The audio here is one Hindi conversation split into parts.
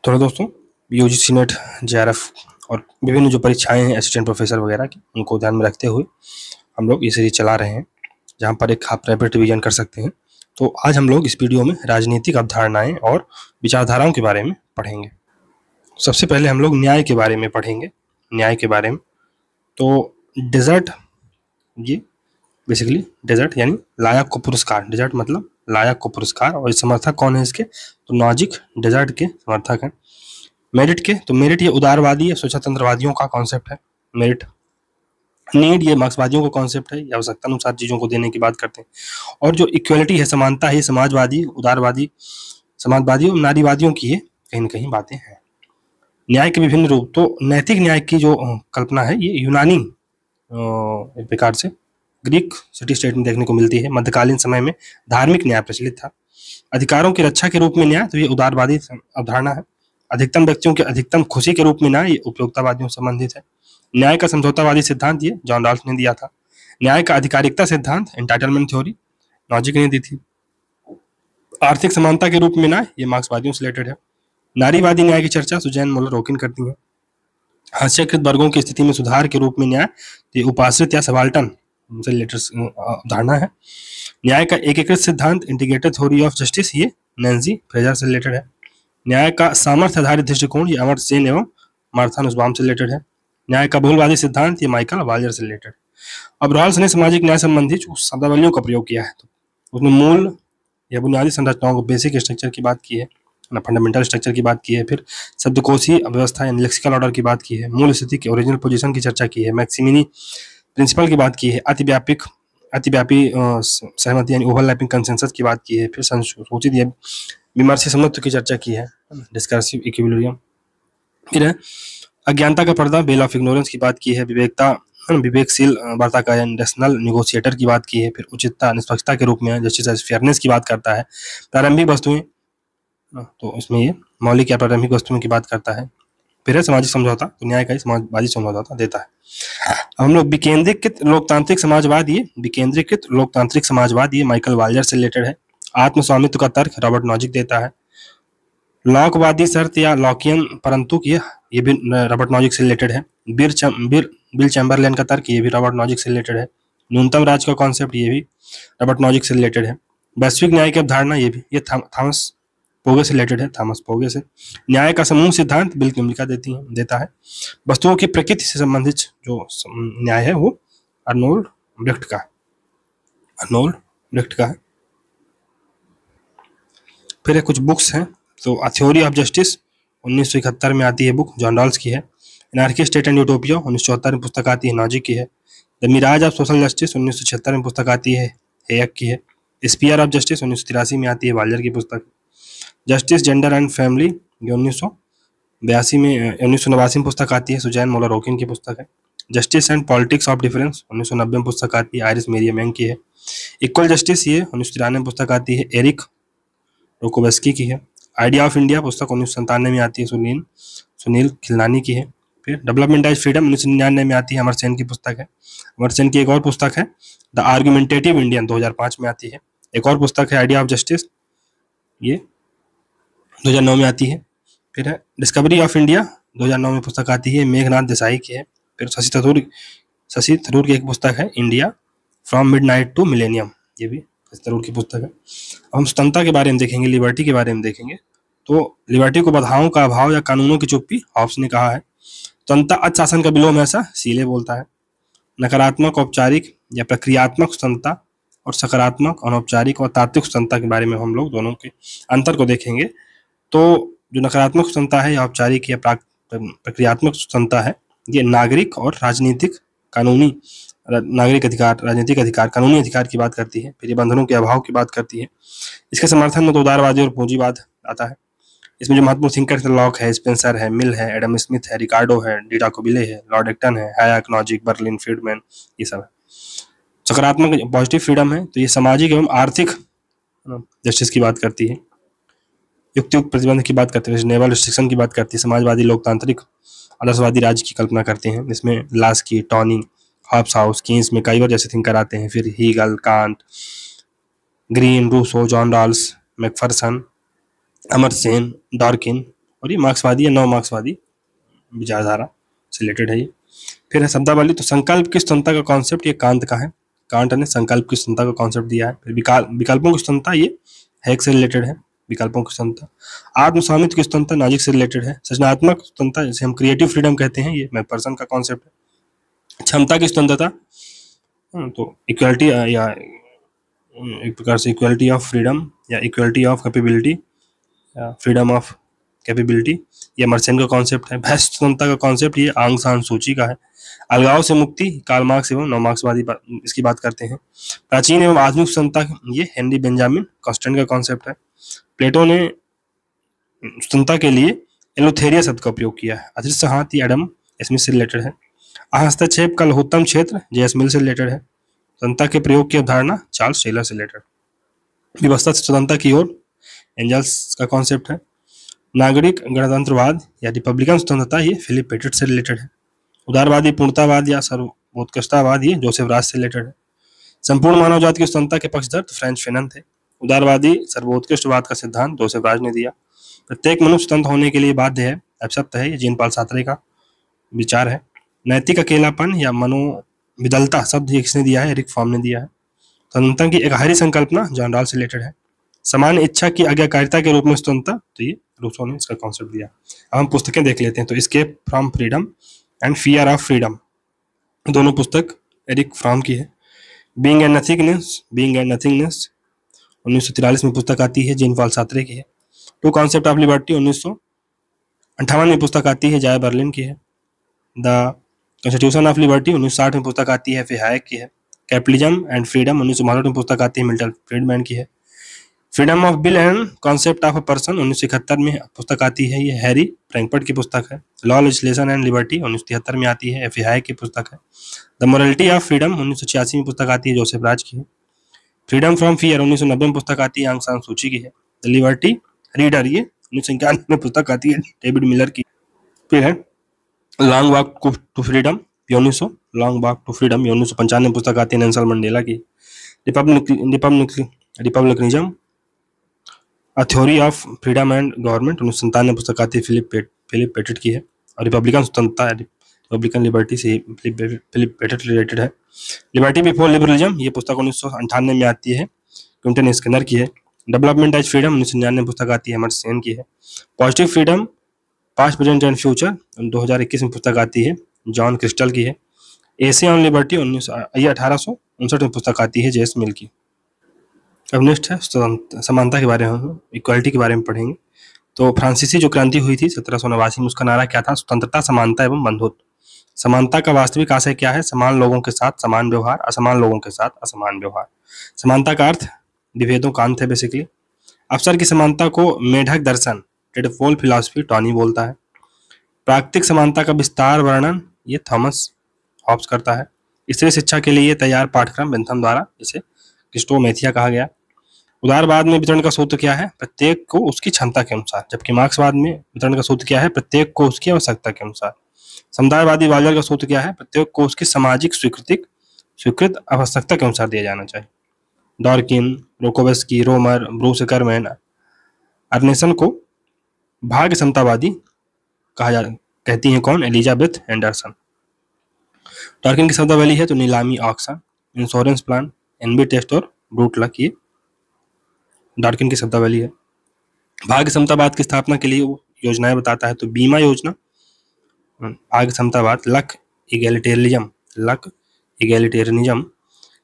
तो दोस्तों, यूजीसी नेट, जेआरएफ और विभिन्न जो परीक्षाएं हैं असिस्टेंट प्रोफेसर वगैरह की, उनको ध्यान में रखते हुए हम लोग ये सीरीज चला रहे हैं जहां पर एक आप रैपिड रिवीजन कर सकते हैं। तो आज हम लोग इस वीडियो में राजनीतिक अवधारणाएं और विचारधाराओं के बारे में पढ़ेंगे। सबसे पहले हम लोग न्याय के बारे में पढ़ेंगे। न्याय के बारे में तो डेजर्ट, ये बेसिकली डेजर्ट यानी लायक को पुरस्कार। डेजर्ट मतलब लायक को पुरस्कार। और समर्थक कौन है इसके? तो नॉजिक डेजर्ट के समर्थक हैं। मेरिट के, तो मेरिट ये उदारवादी या स्वतंत्रवादियों का कॉन्सेप्ट है। मेरिट। नीड ये मार्क्सवादियों का कॉन्सेप्ट है, ये आवश्यकता अनुसार चीजों को देने की बात करते हैं। और जो इक्वलिटी है, समानता है, ये समाजवादी, उदारवादी, समाजवादी और नारीवादियों की ये कहीं न कहीं बातें हैं। न्याय के विभिन्न रूप, तो नैतिक न्याय की जो कल्पना है ये यूनानी एक प्रकार से ग्रीक सिटी स्टेट में देखने को मिलती है। मध्यकालीन समय में धार्मिक न्याय प्रचलित था। अधिकारों की रक्षा के रूप में न्याय, तो ये उदारवादी अवधारणा है। अधिकतम व्यक्तियों के अधिकतम खुशी के रूप में न्याय, ये उपयोगितावादियों से संबंधित है। न्याय का समझौतावादी सिद्धांत ये जॉन रॉल्स ने दिया था। न्याय का आधिकारिकता सिद्धांत, एंटाइटलमेंट थ्योरी, नॉजिक ने दी थी। आर्थिक समानता के रूप में न्याय, ये मार्क्सवादियों से रिलेटेड है। नारीवादी न्याय की चर्चा सुजैन मोलर रोकिन करती है। हास्यकृत वर्गों की स्थिति में सुधार के रूप में न्याय, ये उपाश्रित या सबाल्टन से रिलेटेड अवधारणा है। न्याय का एकीकृत सिद्धांत, इंटीग्रेटेड थ्योरी ऑफ जस्टिस, ये नैन्सी फ्रेजर से रिलेटेड है। न्याय का सामर्थ्य आधारित दृष्टिकोण, ये अमर्त्य सेन एवं मार्था नुसबाम से रिलेटेड है। न्याय का बहुलवादी सिद्धांत, ये माइकल वाल्जर से रिलेटेड। अब रॉल्स ने सामाजिक न्याय संबंधी शब्दावलियों का प्रयोग किया है, तो उसने मूल या बुनियादी संरचनाओं को, बेसिक स्ट्रक्चर की बात की है, फंडामेंटल स्ट्रक्चर की बात की है। फिर शब्दकोशीय व्यवस्था यानी लेक्सिकल ऑर्डर की बात की है। मूल स्थिति की, ओरिजिनल पोजीशन की चर्चा की है। मैक्सिमिनी प्रिंसिपल की बात की है। अतिव्यापी सहमति यानी ओवरलैपिंग कंसेंसस की बात की है। फिर संसूचित या विमर्शी समत्व की चर्चा की है, डिस्कर्सिव इक्विलिब्रियम। फिर है अज्ञानता का पर्दा, बेल ऑफ इग्नोरेंस की बात की है। विवेकशील वार्ता का रैशनल निगोशिएटर की बात की है। फिर उचितता, निष्पक्षता के रूप में जस्टिस एज फेयरनेस की बात करता है। प्रारंभिक वस्तुएं, तो इसमें ये मौलिक या प्रारंभिक वस्तुओं की बात करता है। फिर है सामाजिक समझौता, तो न्याय का समाजवादी समझौता देता है। हम लोग विकेंद्रीकृत लोकतांत्रिक समाजवाद, ये विकेंद्रीकृत लोकतांत्रिक समाजवाद, ये माइकल वाल्जर से रिलेटेड है। आत्मस्वामित्व का तर्क रॉबर्ट नॉजिक देता है। लॉकवादी शर्त या लॉकियन परंतु, ये भी रॉबर्ट नॉजिक से रिलेटेड है। बिल चैम्बरलेन का तर्क, ये भी रॉबर्ट नॉजिक से रिलेटेड है। न्यूनतम राज का कॉन्सेप्ट, ये भी रॉबर्ट नॉजिक से रिलेटेड है। वैश्विक न्याय की अवधारणा, ये भी ये थॉमस पोगे से रिलेटेड है, थॉमस पोगे से। न्याय का समूह सिद्धांत बिल किमलिका देता है। वस्तुओं की प्रकृति से संबंधित जो न्याय है वो अर्नोल्ड ब्रेख्ट का है। फिर कुछ बुक्स हैं, तो अ थ्योरी ऑफ जस्टिस 1971 में आती है बुक, जॉन रॉल्स की है। एनार्की स्टेट एंड यूटोपिया 1974 में पुस्तक आती है, नॉजिक की है। The mirage of social justice 1976 में पुस्तक आती है, हेयक की है। स्पीयर ऑफ जस्टिस 1983 में आती है, वाल्जर की पुस्तक। जस्टिस, जेंडर एंड फैमिली, ये 1989 में पुस्तक आती है, सुजैन मोलर रोकिन की पुस्तक है। Justice and politics of difference 1990 में पुस्तक आती है, आयरिस मेरियम यंग की है। इक्वल जस्टिस, ये 1993 में पुस्तक आती है, एरिक रोकोवेस्की की है। आइडिया ऑफ इंडिया पुस्तक 1997 में आती है, सुनील खिलनानी की है। फिर डेवलपमेंटाइज फ्रीडम 1999 में आती है, अमर सेन की पुस्तक है। अमर सेन की एक और पुस्तक है द आर्गुमेंटेटिव इंडियन, 2005 में आती है। एक और पुस्तक है आइडिया ऑफ जस्टिस, ये 2009 में आती है। फिर है डिस्कवरी ऑफ इंडिया, 2009 में पुस्तक आती है, मेघनाथ देसाई की है। फिर शशि थरूर की एक पुस्तक है, India from midnight to millennium, ये भी शशि थरूर की पुस्तक है। हम स्वतंत्रता के बारे में देखेंगे, लिबर्टी के बारे में देखेंगे। तो लिबर्टी को बाधाओं का अभाव या कानूनों की चुप्पी, हॉब्स ने कहा है। स्वतंत्रता अच शासन का विलोम, ऐसा सीले बोलता है। नकारात्मक, औपचारिक या प्रक्रियात्मक स्वतंत्रता और सकारात्मक, अनौपचारिक और तात्विक स्वतंत्रता के बारे में हम लोग दोनों के अंतर को देखेंगे। तो जो नकारात्मक स्वतंत्रता है या औपचारिक या प्रक्रियात्मक स्वतंत्रता है, ये नागरिक और राजनीतिक कानूनी नागरिक अधिकार, राजनीतिक अधिकार, कानूनी अधिकार की बात करती है। फिर ये बंधनों के अभाव की बात करती है। इसके समर्थन में तो उदारवादी और पूंजीवाद आता है। इसमें जो महत्वपूर्ण थिंकर है, लॉक है, स्पेंसर है, मिल है, एडम स्मिथ है, रिकार्डो है, डी टॉकोविले है, लॉर्ड एक्टन है, हैयक, नॉजिक, बर्लिन, फ्रीडमैन, ये सब है। सकारात्मक पॉजिटिव फ्रीडम है, तो ये सामाजिक एवं आर्थिक जस्टिस की बात करती है। युक्तियुक्त प्रतिबंध की बात करते हैं, नेवल रिस्ट्रिक्शन की बात करती है। समाजवादी, लोकतांत्रिक, आदर्शवादी राज्य की कल्पना करते हैं। इसमें Laski, Tawney, Hobhouse, Keynes, MacIver जैसे थिंकर आते हैं। फिर Hegel, Kant, Green, Rousseau, John Rawls, Macpherson, Amartya Sen, Dworkin, और ये मार्क्सवादी या नव मार्क्सवादी विचारधारा से रिलेटेड है ये। फिर है शब्दावली, तो संकल्प की स्वतंत्रता का कॉन्सेप्ट ये कांत का है। कांट ने संकल्प की स्वतंत्रता का कॉन्सेप्ट दिया है। फिर विकल्पों की स्वतंत्रता ये हैक से रिलेटेड है, विकल्पों की स्वतंत्रता। आत्मस्वामित्व की स्वतंत्रता नाजिक से रिलेटेड है। सृजनात्मक स्वतंत्रता जिसे हम क्रिएटिव फ्रीडम कहते हैं, ये मैकफर्सन का कॉन्सेप्ट है। क्षमता की स्वतंत्रता तो इक्वालिटी या एक प्रकार से इक्वालिटी ऑफ फ्रीडम या इक्वालिटी ऑफ कैपेबिलिटी या फ्रीडम ऑफ कैपेबिलिटी, ये मर्सेन का कॉन्सेप्ट है। भैंस स्वतंत्रता का कॉन्सेप्ट ये आंग सान सूची का है। अलगाव से मुक्ति कार्ल मार्क्स एवं नव मार्क्सवादी इसकी बात करते हैं। प्राचीन एवं आधुनिक स्वतंत्रता ये हेनरी बेंजामिन कॉन्स्टेंट का कॉन्सेप्ट है। प्लेटो ने स्वतंत्रता के लिए एलोथेरिया शब्द का उपयोग किया है। अदृश्य हाथ ये एडम स्मिथ से रिलेटेड है। हस्तक्षेप का लघुत्तम क्षेत्र जे.एस. मिल से रिलेटेड है। स्वतंत्रता के प्रयोग की अवधारणा चार्ल्स टेलर से रिलेटेड। व्यवस्था से स्वतंत्रता की ओर एंजल्स का कॉन्सेप्ट है। नागरिक गणतंत्रवाद या रिपब्लिकन स्वतंत्रता ये फिलिप पेटिट से रिलेटेड है। उदारवादी पूर्णतावाद या सर्वोत्कृष्टतावाद ये जोसेफ राज से रिलेटेड है। संपूर्ण मानव जाति की स्वतंत्रता के पक्षधर तो फ्रेंच फेनन थे। उदारवादी सर्वोत्कृष्टवाद का सिद्धांत जोसेफ राज ने दिया। प्रत्येक मनुष्य स्वतंत्र होने के लिए बाध्य है, अभिशप्त है, ये जीन पॉल सार्त्रे का विचार है। नैतिक अकेलापन या मनोविदलता शब्द ये किसने दिया है? एरिक फॉर्म ने दिया है। स्वतंत्रता की एक गहरी संकल्पना जॉन रॉल्स से रिलेटेड है। समान इच्छा की आज्ञाकारिता के रूप में स्वतंत्रता, तो ये रूसो ने इसका कॉन्सेप्ट दिया। अब हम पुस्तकें देख लेते हैं। तो escape from freedom and fear of freedom, दोनों पुस्तक एरिक फ्रॉम की है। बीइंग एंड नथिंगनेस 1943 में पुस्तक आती है, जीन पॉल सार्त्रे की है। टू कॉन्सेप्ट ऑफ लिबर्टी 1958 में पुस्तक आती है, जाय बर्लिन की है। द कॉन्स्टिट्यूशन ऑफ लिबर्टी 1960 में पुस्तक आती है, फिर हैक की है। कैपिटलिज्म एंड फ्रीडम 1962 में पुस्तक आती है, मिल्टन फ्रीडमैन की है। Freedom of bill and concept of a person 1971 में पुस्तक आती है, ये हैरी फ्रैंकफर्ट की पुस्तक है। लॉ लेजिस्लेशन एंड लिबर्टी 1973 में आती है, एफ हाय की पुस्तक है। द मोरलिटी ऑफ फ्रीडम 1986 में पुस्तक आती है, जोसेफ राज की है। फ्रीडम फ्रॉम फियर 1990 में पुस्तक आती है, आंग सान सूची की है। द लिबर्टी रीडर ये 1991 में पुस्तक आती है, डेविड मिलर की। फिर है लॉन्ग वॉक टू फ्रीडम 1995 में पुस्तक आती है, नेल्सन मंडेला की। Republicanism a theory of freedom and government 1997 में पुस्तक आती है, फिलिप पेटिट की है। और रिपब्लिकन स्वतंत्रता रिपब्लिकन लिबर्टी से फिलिप पेटिट रिलेटेड है। लिबर्टी बिफोर लिबरलिज्म ये पुस्तक 1998 में आती है, क्विंटन स्किनर की है। डेवलपमेंट एज फ्रीडम 1999 में पुस्तक आती है, अमर्त्य की है। Positive freedom past present and future 2021 में पुस्तक आती है, जॉन क्रिस्टल की है। एसे ऑन लिबर्टी 1859 में पुस्तक आती है, जे.एस. मिल की। अब नेक्स्ट है समानता के बारे में, हम इक्वालिटी के बारे में पढ़ेंगे। तो फ्रांसीसी जो क्रांति हुई थी 1789 में, उसका नारा क्या था? स्वतंत्रता, समानता एवं बंधुत्व। समानता का वास्तविक आशय क्या है? समान लोगों के साथ समान व्यवहार, असमान लोगों के साथ असमान व्यवहार। समानता का अर्थ विभेदों का अंत है बेसिकली। अवसर की समानता को मेढक दर्शन टेडफोल फिलॉसफी टॉनी बोलता है। प्राकृतिक समानता का विस्तार वर्णन ये थॉमस हॉब्स करता है। स्त्री शिक्षा के लिए तैयार पाठ्यक्रम बेंथम द्वारा, जिसे क्रिस्टोमेथिया कहा गया। उदारवाद में वितरण का सूत्र क्या है? प्रत्येक को उसकी क्षमता के अनुसार। जबकि मार्क्सवाद में वितरण का सूत्र क्या है? प्रत्येक को उसकी आवश्यकता के अनुसार। समुदायवादी वाल्जर का सूत्र क्या है? प्रत्येक को उसकी सामाजिक स्वीकृत आवश्यकता के अनुसार दिया जाना चाहिए। डॉर्किन, रोकोवेस्की, रोमर, ब्रूस करमैन, अर्नेसन को भाग्य समतावादी कहती हैं कौन? Elizabeth Anderson. डॉर्किन की शब्दावली है तो नीलामी, auction, insurance plan, envy test और ब्रूट लक, ये डॉर्किन की शब्दावली है। भाग्य समतावाद की स्थापना के लिए वो योजनाएं बताता है, तो बीमा योजना भाग्य समतावाद, लक इगैलिटेरियनिज्म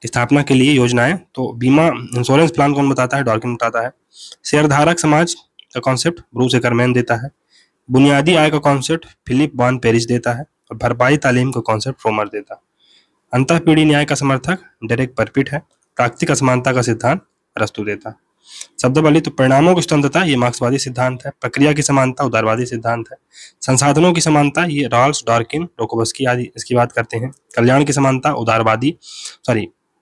की स्थापना के लिए योजनाएं, तो बीमा इंश्योरेंस प्लान कौन बताता है? डॉर्किन बताता है। शेयरधारक समाज का कॉन्सेप्ट ब्रूस करमैन देता है। बुनियादी आय का कॉन्सेप्ट फिलिप वॉन पेरिस देता है। और भरपाई तालीम का कॉन्सेप्ट रोमर देता है। अंतःपीढ़ी न्याय का समर्थक डेरेक परपिट है। प्राकृतिक असमानता का सिद्धांत अरस्तू देता है। शब्दावली, तो परिणामों की स्वतंत्रता ये मार्क्सवादी सिद्धांत है। प्रक्रिया की समानता उदारवादी सिद्धांत है। संसाधनों की समानता ये रॉल्स, डॉर्किन, रोकोवस्की आदि इसकी बात करते हैं। कल्याण की समानता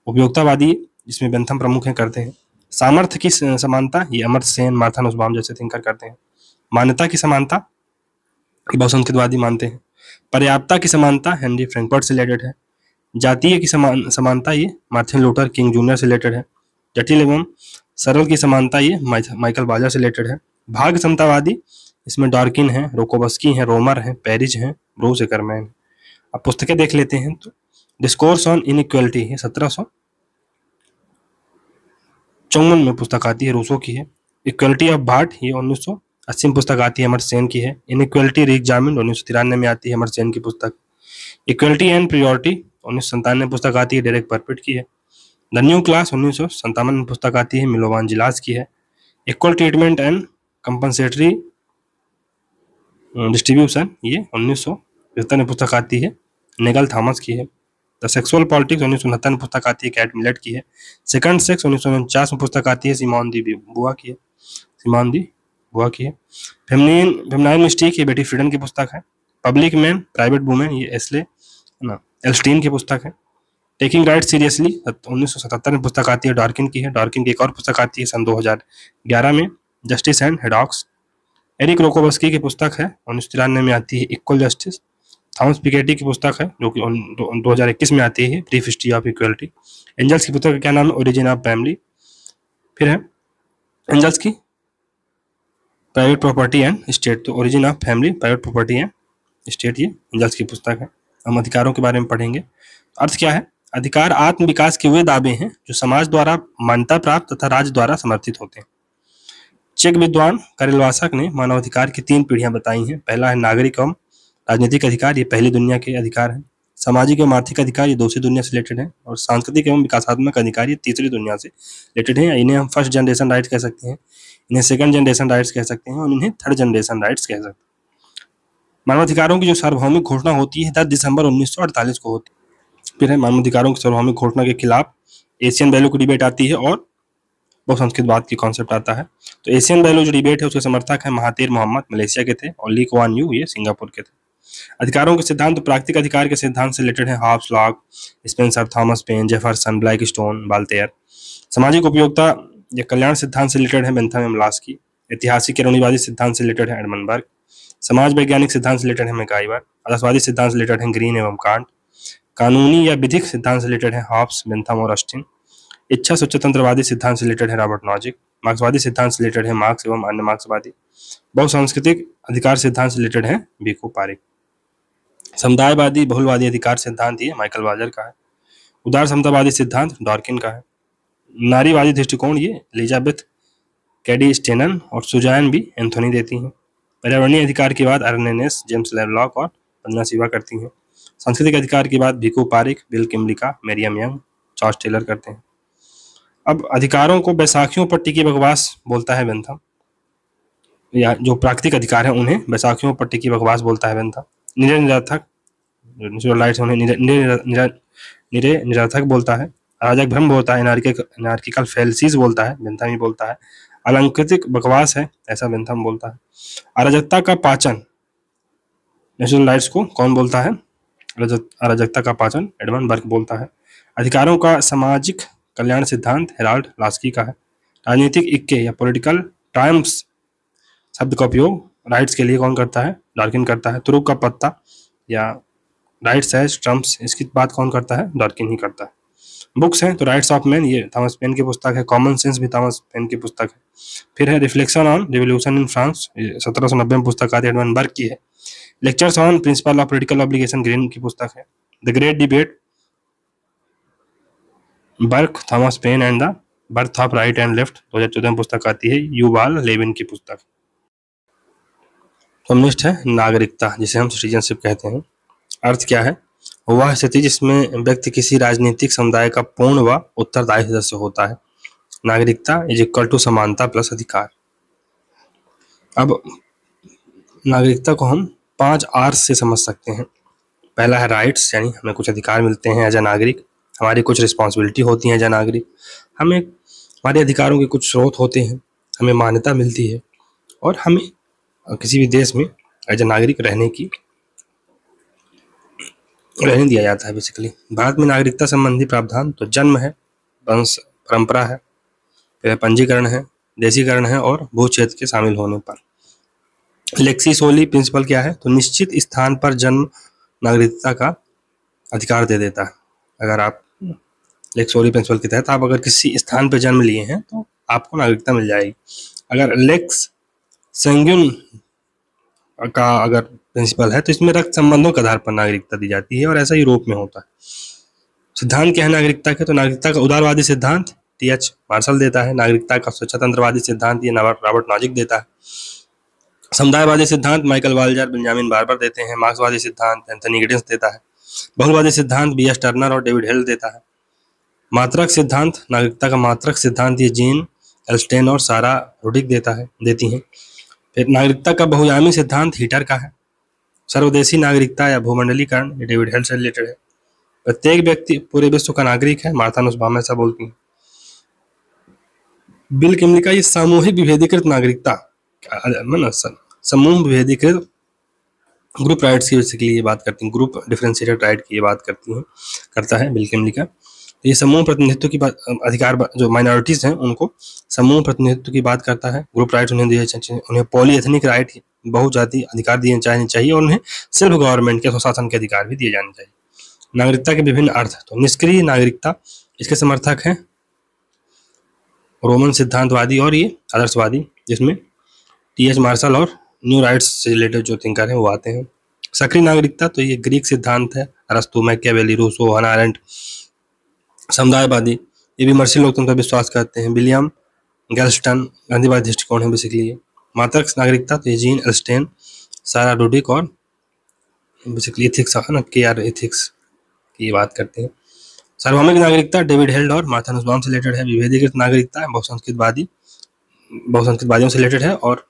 उपयोगितावादी, जिसमें बेंथम प्रमुख है, करते हैं। सामर्थ्य की समानता ये अमर्त्य सेन, मार्था नुसबाम जैसे थिंकर करते हैं। मान्यता की समानता बहुसंख्यवादी मानते हैं। पर्याप्तता की समानता हेनरी फ्रैंकफर्ट से रिलेटेड है। जातीय की समानता ये मार्टिन लूथर किंग जूनियर से रिलेटेड है। जटिल एवं सरल की समानता ये माइकल बाजर से रिलेटेड है। भाग्य समतावादी इसमें डॉर्किन है, रोकोवस्की है, रोमर है, पेरिज है, ब्रूस एकरमैन। अब पुस्तकें देख लेते हैं तो डिस्कोर्स ऑन इनइक्वालिटी है 1754 में पुस्तक आती है, रूसो की है। इक्वलिटी ऑफ भाट ये 1980 में पुस्तक आती है, अमर्त्य सेन की है। इनइक्वालिटी रीएग्जामिन्ड 1993 में आती है, अमर्त्य सेन की पुस्तक। इक्वलिटी एंड प्रियोरिटी 1997 में पुस्तक आती है, डेरेक परपिट की है। द न्यू क्लास 1957 में पुस्तक आती है, मिलोवान जिलास की है। Equal treatment and compensatory distribution ये 1975 में पुस्तक आती है, नेगल थॉमस की है। द सेक्सुअल पॉलिटिक्स 1969 में पुस्तक आती है, कैट मिलेट की है। सेकंड सेक्स 1949 में पुस्तक आती है, सिमोन दी बुआ की है, सिमोन दी बुआ की है। फेमिनाइन मिस्टेक ये बेटी फ्रीडन की पुस्तक है। पब्लिक मैन प्राइवेट वुमेन ये एस्ले एल्स्टीन की पुस्तक है। टेकिंग राइट सीरियसली 1977 में पुस्तक आती है, डॉर्किन की है। डॉर्किन की एक और पुस्तक आती है सन 2011 में, जस्टिस एंड हेडॉक्स। एरिक रोकोवस्की की पुस्तक है 1993 में आती है, इक्वल जस्टिस। थॉमस पिकेटी की पुस्तक है जो कि 2021 में आती है, brief history of equality. Engels की पुस्तक का क्या नाम है, ओरिजिन ऑफ फैमिली। फिर है एंजल्स की प्राइवेट प्रॉपर्टी एंड स्टेट, तो origin of family, private property and state ये एंजल्स की पुस्तक है। हम अधिकारों के बारे में पढ़ेंगे। अर्थ क्या है, अधिकार आत्म विकास के वे दावे हैं जो समाज द्वारा मान्यता प्राप्त तथा राज्य द्वारा समर्थित होते हैं। चेक विद्वान कारिलवासक ने मानवाधिकार की 3 पीढ़ियां बताई हैं। पहला है नागरिक एवं राजनीतिक अधिकार, ये पहली दुनिया के अधिकार हैं। सामाजिक एवं आर्थिक अधिकार ये दूसरी दुनिया से रिलेटेड है। और सांस्कृतिक एवं विकासात्मक अधिकार ये तीसरी दुनिया से रिलेटेड है। इन्हें हम फर्स्ट जनरेशन राइट्स कह सकते हैं, इन्हें सेकंड जनरेशन राइट्स कह सकते हैं और इन्हें थर्ड जनरेशन राइट्स कह सकते हैं। मानवाधिकारों की जो सार्वभौमिक घोषणा होती है 10 दिसंबर 1948 को होती है। फिर है मानवाधिकारों की सार्वभौमिक घोषणा के खिलाफ एशियन वैल्यू की डिबेट आती है और बहुसंस्कृतवाद की कॉन्सेप्ट आता है। तो एशियन वैल्यू जो डिबेट है उसके समर्थक है महातीर मोहम्मद, मलेशिया के थे, और ली कुआन यू ये सिंगापुर के थे। अधिकारों के सिद्धांत, तो प्राकृतिक अधिकार के सिद्धांत से रिलेटेड है Hobbes, Locke, Spencer, Thomas Paine, Jefferson, Blackstone, Voltaire. सामाजिक उपयोगिता या कल्याण सिद्धांत से रिलेटेड है बेंथम एम लास्की। ऐतिहासिक या रूढ़िवादी सिद्धांत से रिलेटेड है एडमंड बर्ग। समाज वैज्ञानिक सिद्धांत से रिलेटेड है मैकाइवर। आदर्शवादी सिद्धांत से रिलेटेड है ग्रीन एवं कांट। कानूनी या विधिक सिद्धांत से रिलेटेड है हॉब्स, बेंथम और ऑस्टिन। इच्छा स्वतंत्रवादी सिद्धांत से रिलेटेड है रॉबर्ट नॉजिक। मार्क्सवादी सिद्धांत से रिलेटेड है मार्क्स एवं अन्य मार्क्सवादी। बहुसांस्कृतिक अधिकार सिद्धांत से रिलेटेड है बीकू पारिक। समुदायवादी बहुलवादी अधिकार सिद्धांत ये माइकल वाजर का है। उदार समतावादी सिद्धांत डॉर्किन का है। नारीवादी दृष्टिकोण ये एलिजाबेथ कैडी स्टेनन और सुजैन बी एंथोनी देती हैं। पर्यावरणीय अधिकार की बात अर्नेनेस, जेम्स लेवलॉक और वंदना शिवा करती हैं। सांस्कृतिक अधिकार की बात Bhikhu Parekh, Bill Kymlicka, Marion Young, George Taylor करते हैं। अब अधिकारों को बैसाखियों पर टिकी बकवास बोलता है बेंथम, या जो प्राकृतिक अधिकार है उन्हें बैसाखियों पर टिकी बकवास बोलता है बेंथम। निरे निरर्थक, निरे निरर्थक बोलता है। अराजक भ्रम बोलता है, एनार्किकल फैल्सीज बोलता है, बेंथम ही बोलता है। अलंकृतिक बकवास है, ऐसा बेंथम बोलता है। अराजकता का पाचन, नेचुरल राइट्स को कौन बोलता है, अराजकता का पाचन एडमंड बर्ग बोलता है। अधिकारों का सामाजिक कल्याण सिद्धांत हेराल्ड लास्की का है। राजनीतिक इक्के या पॉलिटिकल ट्रायम्फ्स शब्द का उपयोग राइट्स के लिए कौन करता है, डॉर्किन करता है। तुरुप का पत्ता या राइट्स एज ट्रम्प्स, इसकी बात कौन करता है, डॉर्किन ही करता है। बुक्स हैं तो राइट्स ऑफ मैन ये थॉमस पेन की पुस्तक है। कॉमन सेंस भी थॉमस पेन की पुस्तक है। फिर है reflection on revolution in France, 1790 में पुस्तक आती है, एडमंड बर्ग की है। Lectures on principle of political obligation, Green की पुस्तक है। The great debate, Burke, Thomas Paine and the birth of right and left, 2014 में पुस्तक आती है, युवाल लेविन की पुस्तक। तो नेक्स्ट है नागरिकता, जिसे हम सिटीजनशिप कहते हैं। अर्थ क्या है, वह स्थिति जिसमें व्यक्ति किसी राजनीतिक समुदाय का पूर्ण व उत्तरदायी सदस्य होता है। नागरिकता इज इक्वल टू समानता प्लस अधिकार। अब नागरिकता को हम 5 आर से समझ सकते हैं। पहला है राइट्स, यानी हमें कुछ अधिकार मिलते हैं एज ए नागरिक। हमारी कुछ रिस्पॉन्सिबिलिटी होती है एज ए नागरिक। हमें हमारे अधिकारों के कुछ स्रोत होते हैं, हमें मान्यता मिलती है और हमें किसी भी देश में एज ए नागरिक रहने दिया जाता है बेसिकली। भारत में नागरिकता संबंधी प्रावधान तो जन्म है, वंश परंपरा है, फिर पंजीकरण है, देशीकरण है और भू क्षेत्र के शामिल होने पर। लेक्सी सोली प्रिंसिपल क्या है, तो निश्चित स्थान पर जन्म नागरिकता का अधिकार दे देता है। अगर आप लेक्स सोली प्रिंसिपल के तहत आप अगर किसी स्थान पर जन्म लिए हैं तो आपको नागरिकता मिल जाएगी। अगर लेक्स सेंग्यून का अगर प्रिंसिपल है तो इसमें रक्त संबंधों के आधार पर नागरिकता दी जाती है और ऐसा यूरोप में होता है। सिद्धांत क्या है नागरिकता के? तो नागरिकता का उदारवादी सिद्धांत टी.एच. मार्शल देता है। नागरिकता का स्वच्छतंत्रवादी सिद्धांत ये रॉबर्ट नॉजिक देता है। समुदायवादी सिद्धांत माइकल वाल्जर, बेंजामिन बार्बर देते हैं। मार्क्सवादी सिद्धांत एंथनी गिडिंस देता है। बहुलवादी सिद्धांत बी.एस. टर्नर और डेविड हिल देता है। मात्रक सिद्धांत, नागरिकता का मात्रक सिद्धांत ये जीन एल्स्टेन और सारा रुडिक देती हैं। फिर नागरिकता का बहुआयामी सिद्धांत हीटर का है। सर्वदेशी नागरिकता या भूमंडलीकरण ये डेविड हिल से रिलेटेड है। प्रत्येक व्यक्ति पूरे विश्व का नागरिक है, मार्था नुसबाम ऐसा बोलती हैं। बिल किमली का ये सामूहिक विभेदीकृत नागरिकता, समूह विभेदीकृत ग्रुप राइट्स की बेसिकली ये बात करती हैं, ग्रुप डिफरेंशिएटेड राइट की ये बात करता है बिल किमली का। ये समूह प्रतिनिधित्व की बात, अधिकार जो माइनॉरिटीज हैं उनको समूह प्रतिनिधित्व की बात करता है। ग्रुप राइट्स उन्हें दिए चाहिए, उन्हें पॉलीएथनिक राइट, बहुजाति अधिकार दिए जाने चाहिए और उन्हें सेल्फ गवर्नमेंट के स्वशासन के अधिकार भी दिए जाने चाहिए। नागरिकता के विभिन्न अर्थ, तो निष्क्रिय नागरिकता, इसके समर्थक हैं रोमन सिद्धांतवादी और ये आदर्शवादी, जिसमें टी.एच. मार्शल और न्यू राइट्स से रिलेटेड जो थिंकर हैं वो आते हैं। सक्रिय नागरिकता, तो ये ग्रीक सिद्धांत है, अरस्तु, मैकियावेली, रूसो, हन्ना अरेंट। समुदायवादी, ये विमर्शी लोकतंत्र पर विश्वास करते हैं, विलियम गैल्स्टन, गांधीवादी दृष्टिकोण है बेसिकली ये। मात्रक नागरिकता, तो ये जीन एल्स्टेन, सारा रुडिक और बेसिकली एथिक्स है ना, केआर एथिक्स की बात करते हैं। सार्वभौमिक नागरिकता डेविड हिल्ड और मार्था नुसबाम से रिलेटेड है। विभेदीकृत नागरिकता बहुसंस्कृतवादियों से रिलेटेड है और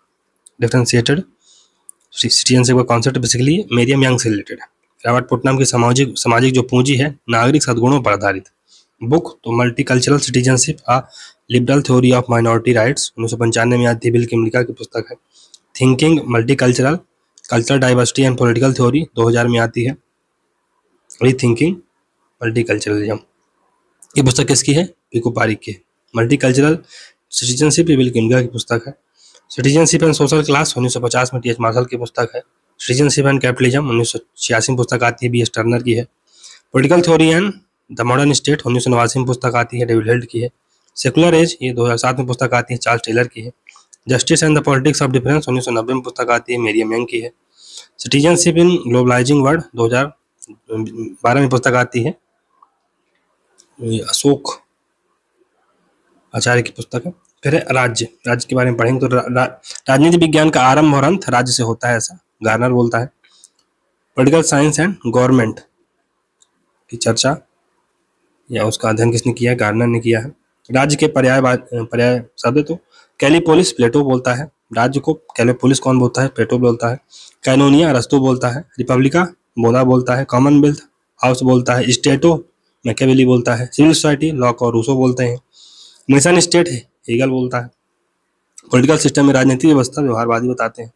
डिफरेंशिएटेड सिटीजनशिप का कॉन्सेप्ट बेसिकली मेरियम यंग से रिलेटेड है। रॉबर्ट पुटनम की सामाजिक जो पूंजी है नागरिक सद्गुणों पर आधारित बुक, तो multicultural citizenship a liberal theory of minority rights 1995 में आती है, बिल किमलिका की पुस्तक है। Thinking multicultural, cultural diversity and political theory 2000 में आती है। रीथिंकिंग मल्टीकल्चरलिज्म, ये पुस्तक किसकी है? पीकू पारिक की। मल्टीकल्चरल सिटीजनशिप ये बिल किमलिका की पुस्तक है। सिटीजनशिप एंड सोशल क्लास 1950 में टी.एच. मार्शल की पुस्तक है। सिटीजनशिप एंड कैपिटलिज्म 1986 में पुस्तक आती है, बी.एस. टर्नर की है। Political theory and the modern state 1989 में पुस्तक आती है, डेविड हिल्ड की है। सेकुलर एज ये 2007 में पुस्तक आती है, चार्ल्स टेलर की है। Justice and the politics of difference 1990 में पुस्तक आती है, मेरियम यंग की है। सिटीजनशिप इन ग्लोबलाइजिंग वर्ल्ड 2012 में पुस्तक आती है, अशोक आचार्य की पुस्तक है। फिर है राज्य के बारे में पढ़ेंगे तो राजनीति विज्ञान का आरंभ और अंत राज्य से होता है, ऐसा गार्नर बोलता है। पॉलिटिकल साइंस एंड गवर्नमेंट की चर्चा या उसका अध्ययन किसने किया है? गार्नर ने किया है। राज्य के पर्याय शब्द, तो कैलिपोलिस प्लेटो बोलता है। राज्य को कैलिपोलिस कौन बोलता है? प्लेटो बोलता है। कैनोनिया अरस्तु बोलता है। रिपब्लिका बोना बोलता है। कॉमनवेल्थ हाउस बोलता है। स्टेटो मैकियावेली बोलता है। सिविल सोसाइटी लॉक और रूसो बोलते हैं। नेशन स्टेट है हेगल बोलता है। पॉलिटिकल सिस्टम में राजनीतिक व्यवस्था व्यवहारवादी बताते हैं।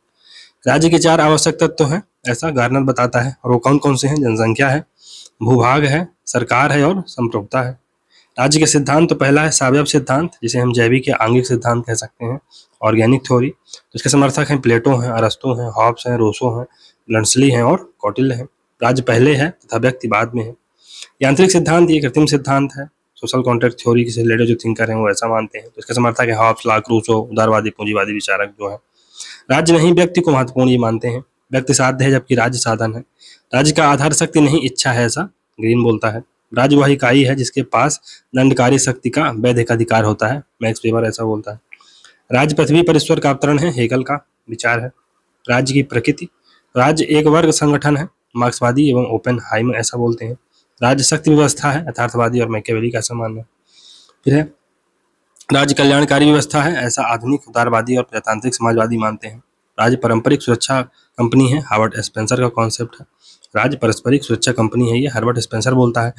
राज्य के 4 आवश्यक तत्व हैं, ऐसा गार्नर बताता है, और वो कौन कौन से हैं? जनसंख्या है, भूभाग है, सरकार है और संप्रभुता है। राज्य के सिद्धांत, तो पहला है सावयव सिद्धांत, जिसे हम जैविक या आंगिक सिद्धांत कह सकते हैं, ऑर्गेनिक थ्योरी। तो इसके समर्थक हैं प्लेटो हैं, अरस्तु हैं, हॉब्स हैं, रूसो हैं, लंसली हैं और कौटिल्य हैं। राज्य पहले है तथा व्यक्ति बाद में है। यांत्रिक सिद्धांत ये कृत्रिम सिद्धांत है। सोशल कॉन्ट्रैक्ट थ्योरी से रिलेटेड जो थिंकर हैं वो ऐसा मानते हैं। तो इसके समर्थक है हॉब्स, लॉक, रूसो, उदारवादी पूंजीवादी विचारक जो है। राज्य नहीं व्यक्ति को महत्वपूर्ण ये मानते हैं। व्यक्ति साध्य है जबकि राज्य साधन है। राज्य का आधार शक्ति नहीं इच्छा है, ऐसा ग्रीन बोलता है। राज्य वह इकाई है जिसके पास दंडकारी शक्ति का वैध अधिकार होता है, मैक्स वेबर ऐसा बोलता है। राज्य पृथ्वी पर ईश्वर का अवतरण है, हेगल का विचार है। राज्य की प्रकृति, राज्य एक वर्ग संगठन है, मार्क्सवादी एवं ओपेनहाइमर ऐसा बोलते हैं। राज्य शक्ति व्यवस्था है, यथार्थवादी और मैकियावेली का ऐसा मानना है। फिर है राज्य कल्याणकारी व्यवस्था है, ऐसा आधुनिक उदारवादी और प्रजातांत्रिक समाजवादी मानते हैं। राज्य पारंपरिक सुरक्षा कंपनी है, हार्वर्ड स्पेंसर का कॉन्सेप्ट है। राज्य पारस्परिक सुरक्षा कंपनी है, ये हार्वर्ड स्पेंसर बोलता है।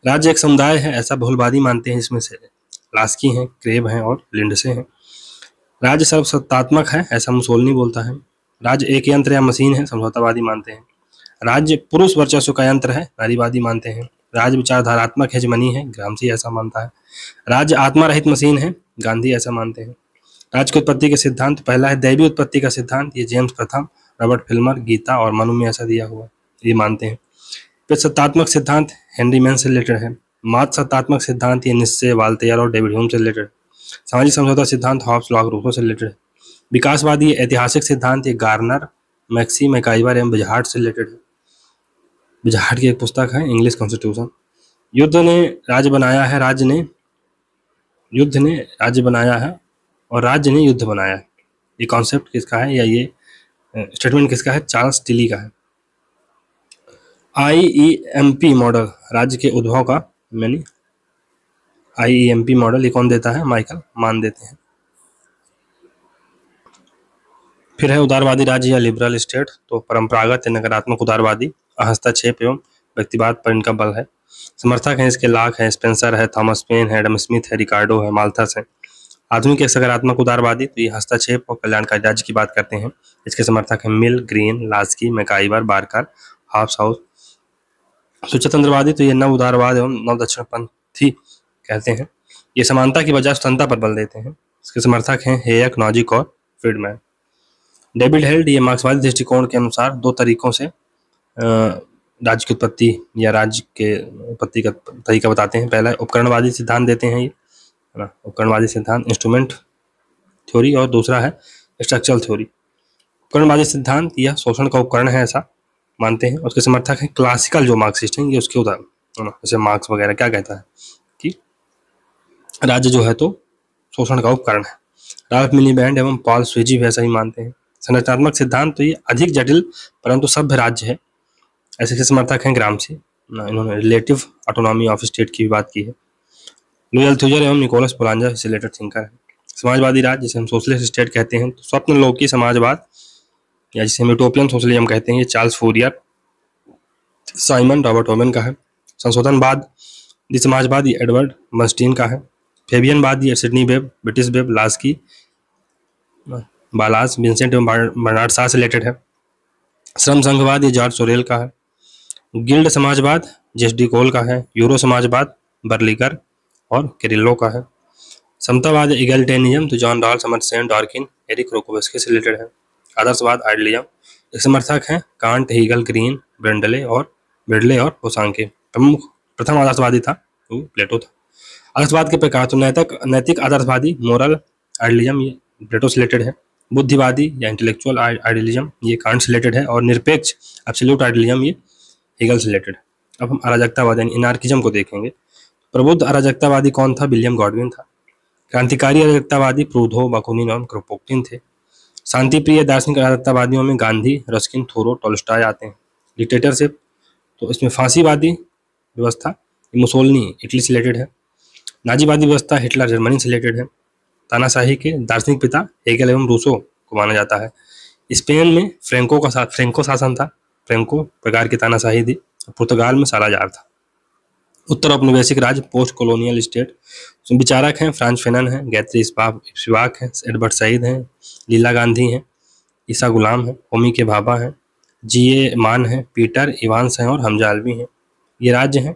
राज्य एक समुदाय है, ऐसा बहुलवादी मानते हैं, जिसमें से लास्की हैं, क्रेब हैं और लिंडसे हैं। राज्य सर्वसत्तात्मक है, ऐसा मुसोलिनी बोलता है। राज्य एक यंत्र या मशीन है, समझौतावादी मानते हैं। राज्य पुरुष वर्चस्व का यंत्र है, नारीवादी मानते हैं। राज्य विचारधारात्मक हेजमनी है, ग्रामसी ऐसा मानता है। राज्य आत्मा रहित मशीन है, गांधी ऐसा मानते हैं। राज्य की उत्पत्ति के सिद्धांत, पहला है दैवीय उत्पत्ति का सिद्धांत, ये जेम्स प्रथम, रॉबर्ट फिल्मर, गीता और मनु में ऐसा दिया हुआ है, ये मानते हैं। फिर सत्तात्मक सिद्धांत हेनरी मैन से रिलेटेड है। मात सत्तात्मक सिद्धांत ये निस्से, वाल्तेयर और डेविड ह्यूम से रिलेटेड। सामाजिक समझौता सिद्धांत हॉब्स, लॉक, रूसो से रिलेटेड है। विकासवादी ऐतिहासिक सिद्धांत ये गार्नर, मैक्सी मैकाइवर एवं बिजहार्ट से रिलेटेड है। बिजहार्ट की एक पुस्तक है इंग्लिश कॉन्स्टिट्यूशन। युद्ध ने राज्य बनाया है, युद्ध ने राज्य बनाया है और राज्य ने युद्ध बनाया है। ये कॉन्सेप्ट किसका है या ये स्टेटमेंट किसका है? चार्ल्स टिली का है। आईईएमपी मॉडल राज्य के उद्भव का यानी आईईएमपी मॉडल ये कौन देता है? माइकल मान देते हैं। फिर है उदारवादी राज्य या लिबरल स्टेट। तो परंपरागत नकारात्मक उदारवादी, हस्तक्षेप एवं व्यक्तिवाद पर इनका बल है। समर्थक हैं इसके लाक है, स्पेंसर है, थॉमस पेन है, एडम स्मिथ है, रिकार्डो है, माल्थस है। आधुनिक एक सकारात्मक उदारवादी, तो ये हस्तक्षेप और कल्याणकारी राज्य की बात करते हैं। इसके समर्थक हैं Mill, Green, Laski, MacIver, Barker, House. स्वतंत्रवादी, तो ये नव उदारवाद एवं नव दक्षिणपंथी कहते हैं। ये समानता की बजाय स्वतंत्रता पर बल देते हैं। इसके समर्थक हैं हेयक, नॉजिक और फ्रीडमैन। डेविड हेल्ड, ये मार्क्सवादी दृष्टिकोण के अनुसार दो तरीकों से राज्य की उत्पत्ति या राज्य के उत्पत्ति का तरीका बताते हैं। पहला उपकरणवादी सिद्धांत देते हैं ये, है ना, उपकरणवादी सिद्धांत, इंस्ट्रूमेंट थ्योरी, और दूसरा है स्ट्रक्चरल थ्योरी। उपकरणवादी सिद्धांत यह शोषण का उपकरण है ऐसा मानते हैं। उसके समर्थक हैं क्लासिकल जो मार्क्सिस्ट हैं, ये उसके उदाहरण, है ना, जैसे मार्क्स वगैरह क्या कहता है कि राज्य जो है तो शोषण का उपकरण है। राल्फ मिलीबैंड एवं पॉल स्विजी भी ऐसा ही मानते हैं। संरचनात्मक सिद्धांत, तो ये अधिक जटिल परंतु सभ्य राज्य है, ऐसे के समर्थक हैं ग्रामसी। इन्होंने रिलेटिव ऑटोनॉमी ऑफ स्टेट की भी बात की है। लुई थ्यूजर एवं निकोलस पोलांजा इससे रिलेटेड थिंकर है। समाजवादी राज्य, जिसे हम सोशलिस्ट स्टेट कहते हैं, तो स्वप्नलोकी समाजवाद या जिसे हम यूटोपियन सोशलिज्म कहते हैं, ये Charles Fourier, Simon Robert Owen का है। संशोधनवाद समाजवाद ये एडवर्ड बर्नस्टीन का है। फेबियनवाद ये Sidney Webb, British Webb, Laski, Wallas, Vincent एवं बर्नार्ड शॉ से रिलेटेड है। श्रम संघवाद ये जॉर्ज सोरेल का है। गिल्ड समाजवाद जेएसडी कोल का है। यूरो समाजवाद बर्लिगर और केरिलो का है। समतावाद इगैलिटेरियनिज्म, तो जॉन रॉल्स, अमर्त्य डॉर्किन, एरिक रोकोवेस्की से रिलेटेड है। आदर्शवाद आइडियलिज्म, एक समर्थक हैं कांट, हीगल, ग्रीन, ब्रेंडले और पोसांके। प्रथम आदर्शवादी था वो प्लेटो था। आदर्शवाद के प्रकार, तो नैतिक आदर्शवादी मोरल आइडियलिज्म ये प्लेटो से रिलेटेड है। बुद्धिवादी या इंटेलेक्चुअल आइडियलिज्म ये कांट से रिलेटेड है। और निरपेक्ष एब्सोल्यूट आइडियलिज्म ये हीगल से रिलेटेड है। अब हम अराजकतावाद यानी इनार्किज्म को देखेंगे। प्रबुद्ध अराजकतावादी कौन था? विलियम गॉडविन था। क्रांतिकारी अराजकतावादी प्रूधो, बाकुनिन और क्रोपोक्टिन थे। शांतिप्रिय दार्शनिक अराजकतावादियों में गांधी, रस्किन, थोरो, टोल्स्टॉय आते हैं। डिक्टेटरशिप, तो इसमें फांसीवादी व्यवस्था मुसोलिनी इटली से रिलेटेड है। नाजीवादी व्यवस्था हिटलर जर्मनी से रिलेटेड है। तानाशाही के दार्शनिक पिता हेगेल एवं रूसो को माना जाता है। स्पेन में फ्रेंको शासन था, फ्रेंको प्रकार की तानाशाही थी। पुर्तगाल में सालाजार था। उत्तर औपनिवेशिक राज्य पोस्ट कॉलोनियल स्टेट, विचारक हैं फ्रांच फेनन हैं, गैत्री स्पिवाक हैं, एडवर्ड सईद हैं, लीला गांधी हैं, ईसा गुलाम हैं, होमी के भाभा हैं, जीए मान हैं, पीटर इवांस हैं और हमजा अल्वी हैं। ये राज्य हैं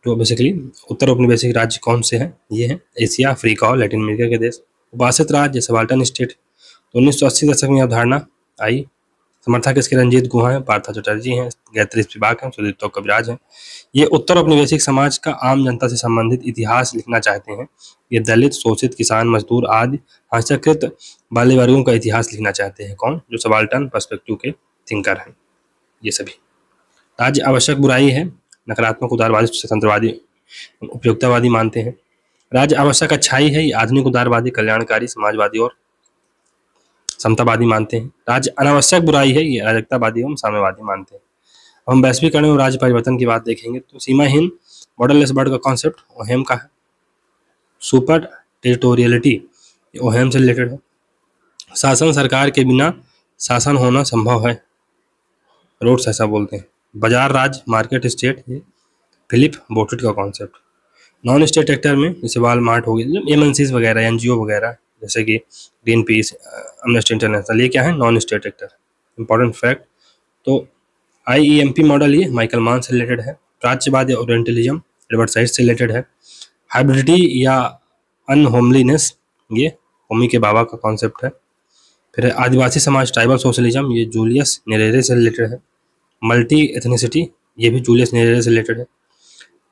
जो बेसिकली उत्तर औपनिवेशिक राज्य कौन से हैं? ये हैं एशिया, अफ्रीका और लैटिन अमेरिका के देश। उपासित राज्य सबाल्टन स्टेट, तो 1980 दशक में अवधारणा आई। समर्थक इसके रंजीत गुहा हैं, पार्था चटर्जी हैं, गायत्री स्पिवाक हैं, सुदीप्तो कविराज हैं। ये उत्तर औपनिवेशिक समाज का आम जनता से संबंधित इतिहास लिखना चाहते हैं। ये दलित, शोषित, किसान, मजदूर आदि हास्यकृत बाल्य वर्गों का इतिहास लिखना चाहते हैं। कौन? जो सबाल्टन पर्सपेक्टिव के थिंकर हैं ये सभी। राज्य आवश्यक बुराई है, नकारात्मक उदारवादी स्वतंत्रवादी उपयोगितावादी मानते हैं। राज्य आवश्यक अच्छाई है, ये आधुनिक उदारवादी कल्याणकारी समाजवादी और समतावादी मानते हैं। राज्य अनावश्यक बुराई है, ये अराजकतावादी एवं साम्यवादी मानते हैं। अब हम वैश्वीकरण और राज्य परिवर्तन की बात देखेंगे। तो सीमाहीन बॉर्डरलेस वर्ल्ड का कॉन्सेप्ट ओहेम का है। सुपर टेरिटोरियलिटी ये ओहेम से रिलेटेड है। शासन सरकार के बिना शासन होना संभव है, रोड्स ऐसा बोलते हैं। बाजार राज्य मार्केट स्टेट ये फिलिप बोटिट का कॉन्सेप्ट। नॉन स्टेट एक्टर में जैसे वालमार्ट हो गया, एमएनसीज वगैरह, एनजीओ वगैरह जैसे कि ग्रीन पीस, एमनेस्टी इंटरनेशनल, ये क्या है? Non state actor. Important fact, तो आईईएमपी मॉडल ये माइकल मान से रिलेटेड है। प्राच्यवाद या ओरिएंटलिज्म एडवर्ड साइड से रिलेटेड है। हाइब्रिडिटी या अनहोमलीनेस ये होमी के बाबा का कॉन्सेप्ट है। फिर आदिवासी समाज ट्राइबल सोशलिज्म ये जूलियस नेरेरे से रिलेटेड है। मल्टी एथनिसिटी ये भी जूलियस नेरेरे से रिलेटेड है।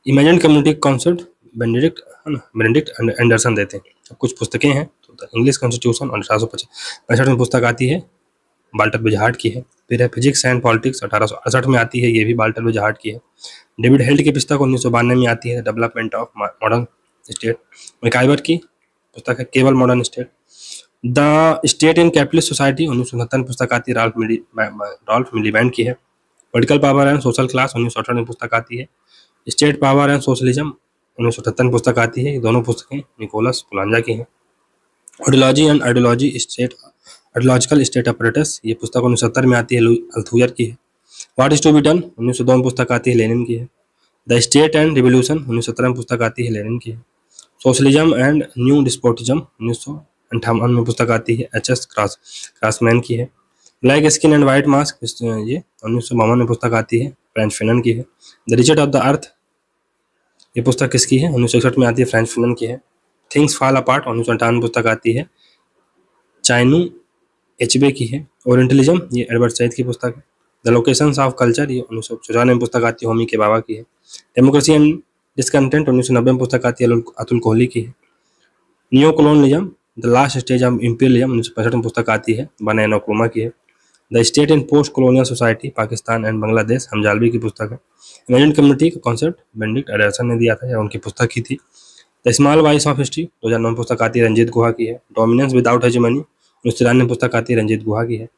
Imagine community concept Benedict Anderson देते हैं। कुछ पुस्तकें हैं, तो इंग्लिश कॉन्स्टिट्यूशन 1865 में पुस्तक आती है वाल्टर बेजहार्ट की है। फिर है फिजिक्स एंड पॉलिटिक्स 1868 में आती है, ये भी वाल्टर बेजहार्ट की है। डेविड हेल्ट की पुस्तक 1992 में आती है, development of modern state. MacIver की पुस्तक है केवल modern state. The state in capitalist society 1969 में पुस्तक आती है, रॉल्फ मिलीबैंड की है। Political power and social class 1968 में पुस्तक आती है। स्टेट पावर एंड सोशलिज्म 1978 में पुस्तक आती है। ये दोनों पुस्तकें निकोलस पुलांजा की हैं। Ideology and ideological state apparatus, ये पुस्तक 1970 में आती है, अल्थुयर की है। What is to be done 1902 में पुस्तक आती है, लेनिन की है। द स्टेट एंड रिवोल्यूशन 1917 में पुस्तक आती है, लेनिन की है। सोशलिज्म एंड न्यू डिस्पोटिज्म 1958 में पुस्तक आती है, एच.एस. क्रासमैन की है। Black skin and white mask, ये 1952 में पुस्तक आती है, फ्रेंच फिनन की है। The Richard of the earth, ये पुस्तक किसकी है, 1961 में आती है, फ्रेंच फिनन की है। थिंग्स फॉल अपार्ट 1958 में पुस्तक आती है, चाइनू एचबे की है। ओरिएंटलिज्म, ये एडवर्ड सईद की पुस्तक है। द लोकेशंस ऑफ कल्चर, ये 1994 में पुस्तक आती है, होमी के बाबा की है। डेमोक्रेसी एंड डिसकंटेंट 1990 में पुस्तक आती है, अतुल कोहली की है। Neo colonialism the last stage of imperialism 1965 में पुस्तक आती है, बना नक्रुमा की है। The state in post colonial society Pakistan and Bangladesh, Hamza Alavi की पुस्तक है। इमेजिन कम्युनिटी का कॉन्सेप्ट बेनेडिक्ट एंडरसन ने दिया था, या उनकी पुस्तक ही थी। The small voice of history 2009 में पुस्तक आती है, रंजीत गुहा की है। डोमिनेंस विदाउट हेजेमनी 1993 में पुस्तक आती है, रंजीत गुहा की है।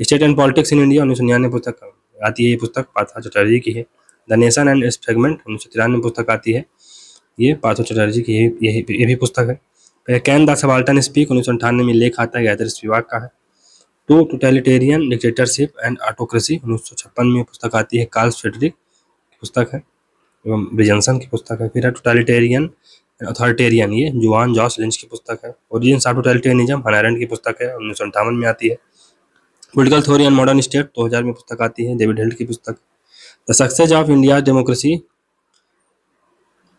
State and politics in India 1999 में पुस्तक आती है, ये पुस्तक पार्थ चटर्जी की है। The nation and it's fragment 1993 में पुस्तक आती है, ये पार्थ चटर्जी की ये भी पुस्तक है। फिर कैन द सबाल्टर्न स्पीक 1998 में लेख आता है, गायत्री स्पिवाक का है। To totalitarian dictatorship and autocracy 1956 में पुस्तक आती है, कार्ल फ्रेडरिक की पुस्तक है एवं ब्रिजनसन की पुस्तक है। फिर है टोटलिटेरियन अथॉरिटेरियन, ये जुआन जॉस लिंच की पुस्तक है। Origins of totalitarianism Hannah Arendt की पुस्तक है, 1958 में आती है। Political theory and modern state 2000 में पुस्तक आती है, डेविड हेल्ट की पुस्तक। The success of India democracy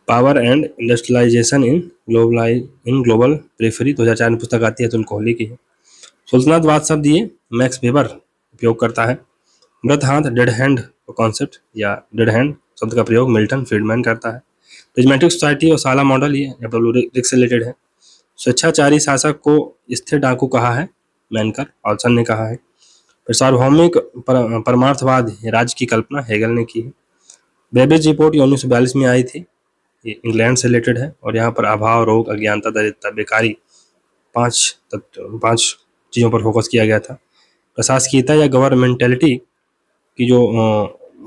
power and industrialisation in global periphery 2004 में पुस्तक आती है, अतुल कोहली की है। सुल्तनातवाद शब्द ये मैक्स वेबर उपयोग करता है। मृत हाथ डेड हैंड कॉन्सेप्ट या डेड हैंड शब्द का प्रयोग मिल्टन फ्रीडमैन करता है। प्रिज्मेटिक सोसाइटी और साला मॉडल, ये डब्ल्यू रिक से रिलेटेड है। स्वेच्छाचारी शासक को स्थिर डाकू कहा है, मैनकर ऑल्सन ने कहा है। फिर सार्वभौमिक परमार्थवाद, राज्य की कल्पना हेगल ने की है। बेबेज रिपोर्ट 1942 में आई थी, ये इंग्लैंड से रिलेटेड है, और यहाँ पर अभाव, रोग, अज्ञानता, दरिद्रता, बेकारी, पांच चीज़ों पर फोकस किया गया था। प्रशासकीयता या गवर्नमेंटेलिटी की जो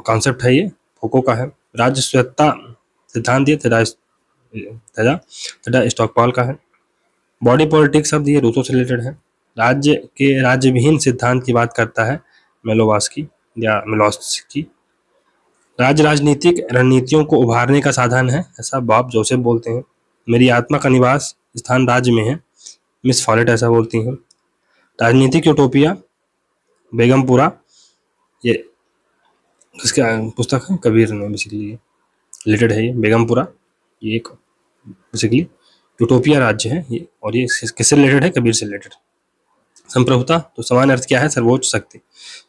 कॉन्सेप्ट है, ये फोको का है। राज्य स्वायत्तता सिद्धांत ये थेडा स्टॉकपॉल का है। बॉडी पॉलिटिक्स शब्द ये रूसो से रिलेटेड है। राज्य के राज्यविहीन सिद्धांत की बात करता है मेलोवास्की या मेलोस्की। राज्य राजनीतिक रणनीतियों को उभारने का साधन है, ऐसा बॉब जोसेफ बोलते हैं। मेरी आत्मा का निवास स्थान राज्य में है, मिस फॉलेट ऐसा बोलती हैं। राजनीतिक यूटोपिया बेगमपुरा, ये किसका पुस्तक है, कबीर ने बेसिकली रिलेटेड है ये बेगमपुरा, ये एक बेसिकली यूटोपिया राज्य है ये, और ये किससे रिलेटेड है, कबीर से रिलेटेड। संप्रभुता तो समान अर्थ क्या है, सर्वोच्च शक्ति।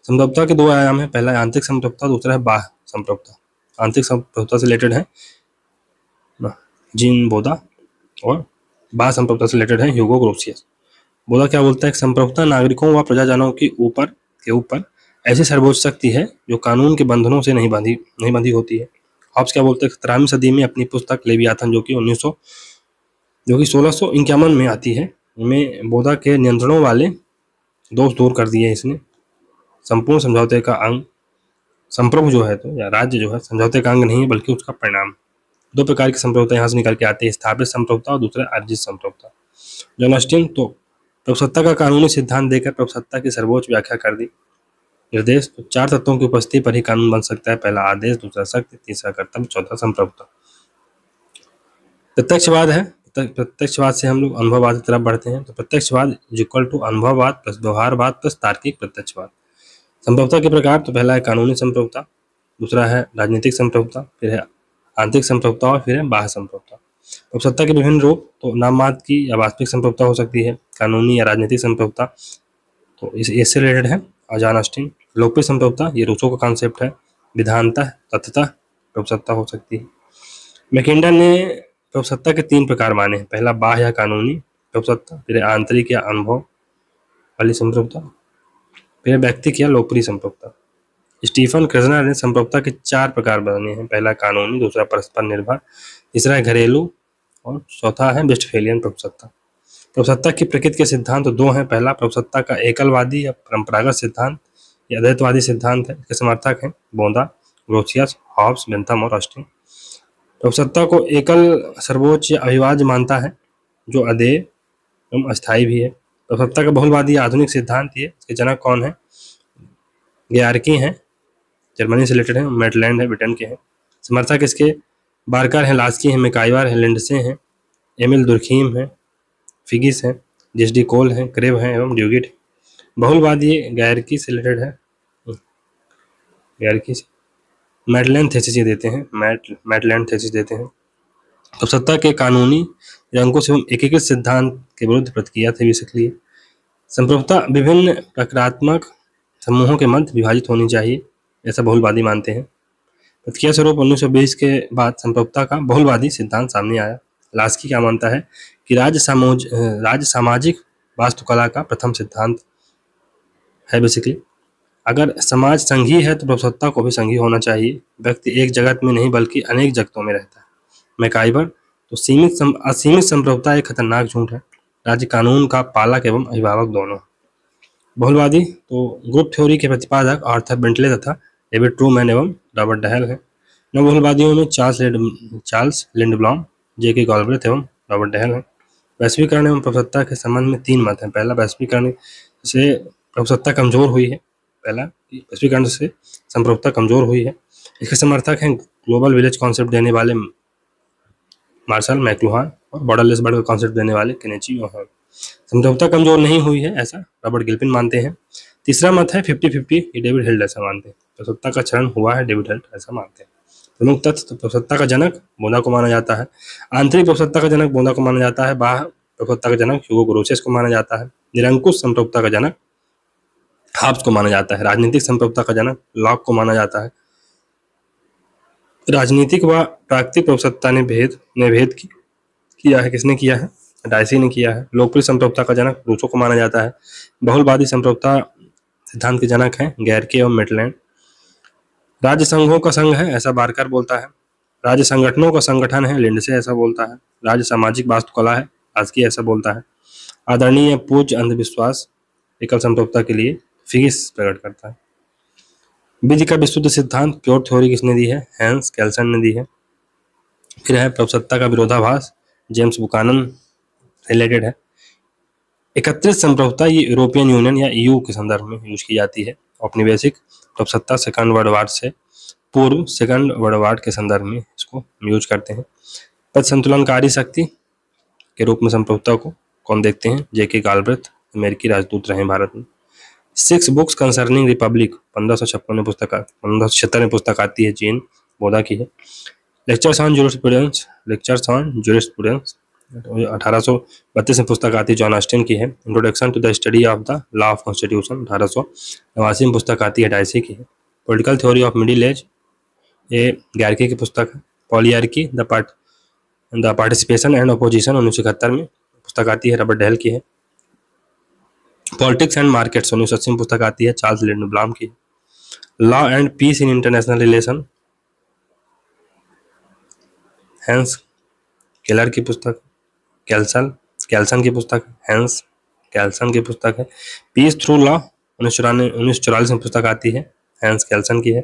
संप्रभुता के दो आयाम है, पहला है आंतरिक संप्रभुता, दूसरा है बाह्य संप्रभुता। आंतरिक संप्रभुता से रिलेटेड है जीन बोधा, और बाह्य संप्रभुता से रिलेटेड है ह्यूगो ग्रोसियस। बोधा क्या बोलता है, संप्रभुता नागरिकों व प्रजाजनों के ऊपर ऐसी सर्वोच्च शक्ति है जो कानून के बंधनों से नहीं बंधी होती है। हॉब्स क्या बोलते हैं, 17वीं सदी में अपनी पुस्तक लेवियाथन जो कि 1651 में आती है, में बोधा के नियंत्रणों वाले दोष दूर कर दिए इसने। संपूर्ण समझौते का अंग संप्रभु जो है, तो या राज्य जो है समझौते का अंग नहीं है बल्कि उसका परिणाम। दो प्रकार की संप्रभुता यहाँ से निकल के आते हैं, स्थापित संप्रभुता और दूसरा अर्जित संप्रभुता। जॉन ऑस्टिन तो प्रभुसत्ता का कानूनी सिद्धांत देकर प्रभुसत्ता की सर्वोच्च व्याख्या कर दी। निर्देश तो 4 तत्वों की उपस्थिति पर ही कानून बन सकता है, पहला आदेश, दूसरा शक्ति, तीसरा कर्तव्य, चौथा संप्रभुता। प्रत्यक्षवाद है, प्रत्यक्षवाद से हम लोग अनुभववाद की तरफ बढ़ते हैं। तो प्रत्यक्षवाद इक्वल टू अनुभववाद प्लस व्यवहारवाद प्लस तार्किक प्रत्यक्षवाद। संप्रभुता के प्रकार तो पहला है कानूनी संप्रभुता, दूसरा है राजनीतिक संप्रभुता, फिर है आंतरिक संप्रभुता और फिर है बाह्य संप्रभुता। प्रभुसत्ता के विभिन्न रूप तो नाम मात्र की या वास्तविक संप्रभुता हो सकती है, कानूनी या राजनीतिक संप्रभुता तो इससे रिलेटेड है जॉन ऑस्टिन। लोकप्रिय संप्रभुता ये रूसो का कॉन्सेप्ट है, विधानतः तथ्यतः प्रभुसत्ता हो सकती है। मैकिंडन ने प्रभुसत्ता के 3 प्रकार माने हैं, पहला बाह्य या कानूनी प्रभुसत्ता, फिर आंतरिक या अनुभव वाली संप्रभुता, फिर व्यक्ति की या लोकप्रिय संप्रभुता। स्टीफन क्रिजनर ने संप्रभुता के 4 प्रकार बताए हैं। पहला कानूनी, दूसरा परस्पर निर्भर, तीसरा है घरेलू और चौथा है वेस्टफेलियन प्रभुसत्ता। प्रभुसत्ता की प्रकृति के सिद्धांत 2 हैं। पहला प्रभुसत्ता का एकलवादी या परंपरागत सिद्धांत या अद्वैतवादी सिद्धांत है। इसके समर्थक हैं बोंदा, ग्रोथियस, हॉब्स, बेंथम और ऑस्टिन। प्रभुसत्ता को एकल, सर्वोच्च या अविभाज्य मानता है, जो अदेय एवं अस्थायी भी है। प्रभुसत्ता का बहुलवादी या आधुनिक सिद्धांत ये, इसके जनक कौन है? गेयार्की हैं, जर्मनी से रिलेटेड है। मैटलैंड है, ब्रिटेन के हैं। समर्थक इसके बारकर हैं, लास्की हैं, मैकाइवर हैं, लिंडसे हैं, एमिल दुर्खीम हैं, फिगिस हैं, जेसडी कोल हैं, क्रेब हैं एवं ड्यूगिट। बहुलवादी गायरकी से रिलेटेड है, गायरकी से मैटलैंड थेसिस देते हैं, मैटलैंड थेसिस देते हैं। तो सत्ता के कानूनी या अंकुश एवं एकीकृत सिद्धांत के विरुद्ध प्रतिक्रिया थे बेसिकली। संप्रभुता विभिन्न प्रकारात्मक समूहों के मध्य विभाजित होनी चाहिए, ऐसा बहुलवादी मानते हैं। प्रतिक्रिया स्वरूप 1920 के बाद संप्रभुता का बहुलवादी सिद्धांत सामने आया। लास्की क्या मानता है कि राज्य सामाजिक वास्तुकला का प्रथम सिद्धांत है बेसिकली। अगर समाज संघीय है तो प्रभुसत्ता को भी संघीय होना चाहिए। व्यक्ति एक जगत में नहीं बल्कि अनेक जगतों में रहता है। मैकाइवर तो असीमित संप्रभुता एक खतरनाक झूठ है। राज्य कानून का पालक एवं अभिभावक दोनों। बहुलवादी तो ग्रुप थ्योरी के प्रतिपादक आर्थर बेंटले तथा डेविड ट्रूमैन एवं रॉबर्ट डहेल है। नव बहुलवादियों में चार्ल्स लिंडब्लॉम, जे.के. गॉलब्रेथ एवं रॉबर्ट डहेल है। वैश्वीकरण एवं प्रभुसत्ता के संबंध में 3 मत हैं। पहला, वैश्वीकरण से प्रभुसत्ता कमजोर हुई है। पहला, वैश्वीकरण से संप्रभुता कमजोर हुई है। इसके समर्थक हैं ग्लोबल विलेज कॉन्सेप्ट देने वाले मार्शल मैक्लुहान और बॉर्डरलेस वर्ल्ड का कॉन्सेप्ट देने वाले केनेची ओहान। संप्रभुता कमजोर नहीं हुई है, ऐसा रॉबर्ट गिल्पिन मानते हैं। तीसरा मत है 50-50, ये डेविड हिल्ड ऐसा मानते हैं। प्रभुसत्ता का क्षरण हुआ है, डेविड हिल्ड ऐसा मानते हैं। प्रमुख तथ्य तो प्रभुसत्ता का जनक बोंदा को माना जाता है। आंतरिक प्रभुसत्ता का जनक बोंदा को माना जाता है। बाह्य प्रभुसत्ता का जनक ह्यूगो ग्रोसियस को माना जाता है। निरंकुश संप्रभुता का जनक हॉब्स को माना जाता है। राजनीतिक संप्रभुता का जनक लॉक को माना जाता है। राजनीतिक व प्राकृतिक प्रभुसत्ता ने भेद किया है। किसने किया है? डायसी ने किया है। लोकप्रिय संप्रभुता का जनक रूसो को माना जाता है। बहुलवादी संप्रभुता सिद्धांत के जनक हैं गैरके एवं मेटलैंड। राज्य संघों का संघ है, ऐसा बारकर बोलता है। राज्य संगठनों का संगठन है, लिंडसे ऐसा बोलता है। राज्य सामाजिक वास्तुकला है, आस्की ऐसा बोलता है। आदरणीय पूज्य अंधविश्वास एकल संप्रभुता के लिए फिगिस प्रकट करता है। विधि का विशुद्ध सिद्धांत प्योर थ्योरी किसने दी है? हैंस कैल्सन ने दी है। फिर है प्रभुसत्ता का विरोधाभास, जेम्स बुकानन रिलेटेड है। एकत्रित संप्रभुता ये यूरोपियन यूनियन या ईयू के संदर्भ में यूज की जाती है। औपनिवेशिक प्रभुसत्ता सेकंड वर्ल्ड वॉर से पूर्व सेकंड वर्ल्ड वॉर के संदर्भ में इसको यूज करते हैं। पद संतुलनकारी शक्ति के रूप में संप्रभुता को कौन देखते हैं? जे.के. गालब्रेथ, अमेरिकी राजदूत रहे भारत में। 6 बुक्स कंसर्निंग रिपब्लिक 1556 में 1576 में पुस्तक आती है, जीन बोधा की है। लेक्चर्स ऑन जूरिस्प्रूडेंस 1832 में पुस्तक आती है, जॉन ऑस्टिन की है। Introduction to the study of the law of constitution 1889 में पुस्तक आती है, डायसी की है। Political theory of middle age ये गार्की की पुस्तक है। Polyarchy the participation and opposition 1971 में पुस्तक आती है, रॉबर्ट डहेल की है। पॉलिटिक्स एंड मार्केट्स 1980 में पुस्तक आती है, चार्ल्स लिंडब्लॉम की। Law and peace in international relation Hans Keller की पुस्तक, कैल्सन की पुस्तक, हैंस कैल्सन की पुस्तक है। पीस थ्रू लॉ 1944 में पुस्तक आती है, हैंस कैल्सन की है।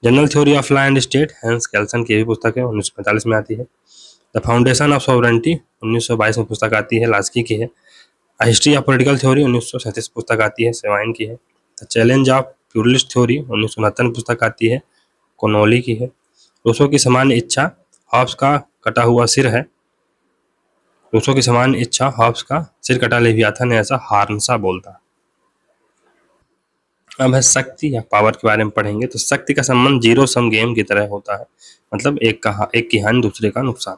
General theory of law and state Hans Kelsen की भी पुस्तक है, 1945 में आती है। द फाउंडेशन ऑफ सॉवरेंटी 1922 में पुस्तक आती है, लास्की की है। हिस्ट्री ऑफ पॉलिटिकल थ्योरी 1937 पुस्तक आती है, सेवाइन की है। The challenge of pluralist theory 1969 में पुस्तक आती है, कोनोली की है। रूसो की सामान्य इच्छा हॉब्स का कटा हुआ सिर है। रूसो की सामान्य इच्छा हॉब्स का सिर कटा लेवियाथन है, ऐसा हार्नसा बोलता है। अब है शक्ति या पावर के बारे में पढ़ेंगे। तो शक्ति का संबंध जीरो सम गेम की तरह होता है, मतलब एक की हानि दूसरे का नुकसान।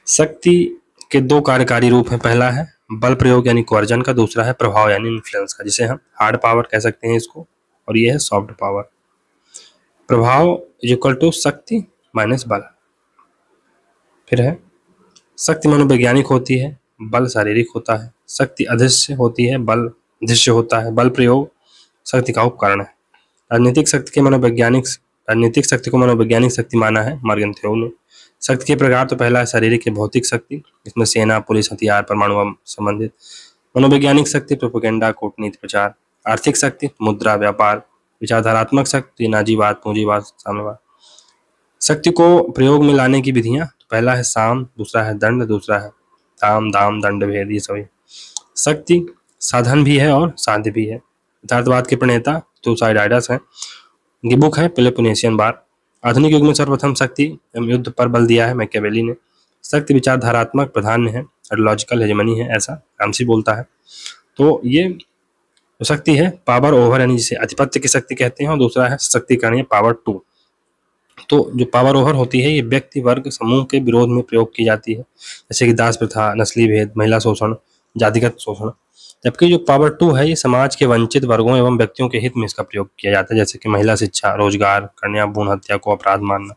शक्ति के 2 कार्यकारी रूप हैं। पहला है बल प्रयोग यानी कोर्जन का, दूसरा है प्रभाव यानी इन्फ्लुएंस का, जिसे हम हार्ड पावर कह सकते हैं इसको, और ये है सॉफ्ट पावर। प्रभाव इज इक्वल टू शक्ति माइनस बल। फिर है शक्ति मनोवैज्ञानिक होती है, बल शारीरिक होता है। शक्ति अदृश्य होती है, बल दृश्य होता है। बल प्रयोग शक्ति का उपकरण है। राजनीतिक शक्ति को मनोवैज्ञानिक शक्ति माना है मॉर्गन थ्योव ने। शक्ति के प्रकार तो पहला है शारीरिक या भौतिक शक्ति, इसमें सेना, पुलिस, हथियार, परमाणु बम संबंधित। मनोवैज्ञानिक शक्ति प्रोपेगेंडा, कूटनीति, प्रचार। आर्थिक शक्ति मुद्रा, व्यापार। विचारधारात्मक शक्ति नाजीवाद, पूंजीवाद, साम्यवाद। शक्ति को प्रयोग में लाने की विधियां, पहला है साम, दूसरा है दंड, दूसरा है ताम, दाम, दंड, भेद, ये सभी। शक्ति साधन भी है और साध्य भी है। यथार्थवाद के प्रणेता थुसाइडाइडस है। ये बुक है पेलोपोनेशियन वार। आधुनिक युग में सर्वप्रथम शक्ति एवं युद्ध पर बल दिया है मैकियावेली ने। शक्ति विचारधारात्मक प्राधान्य है, आइडियोलॉजिकल हेजेमनी है, ऐसा रामसी बोलता है। तो ये जो शक्ति है पावर ओवर, यानी जिसे आधिपत्य की शक्ति कहते हैं, और दूसरा है शक्तिकरण, पावर टू। तो जो पावर ओवर होती है ये व्यक्ति, वर्ग, समूह के विरोध में प्रयोग की जाती है, जैसे कि दास प्रथा, नस्ली भेद, महिला शोषण, जातिगत शोषण। जबकि जो पावर टू है ये समाज के वंचित वर्गों एवं व्यक्तियों के हित में इसका प्रयोग किया जाता है, जैसे कि महिला शिक्षा, रोजगार, कन्या भ्रूण हत्या को अपराध मानना।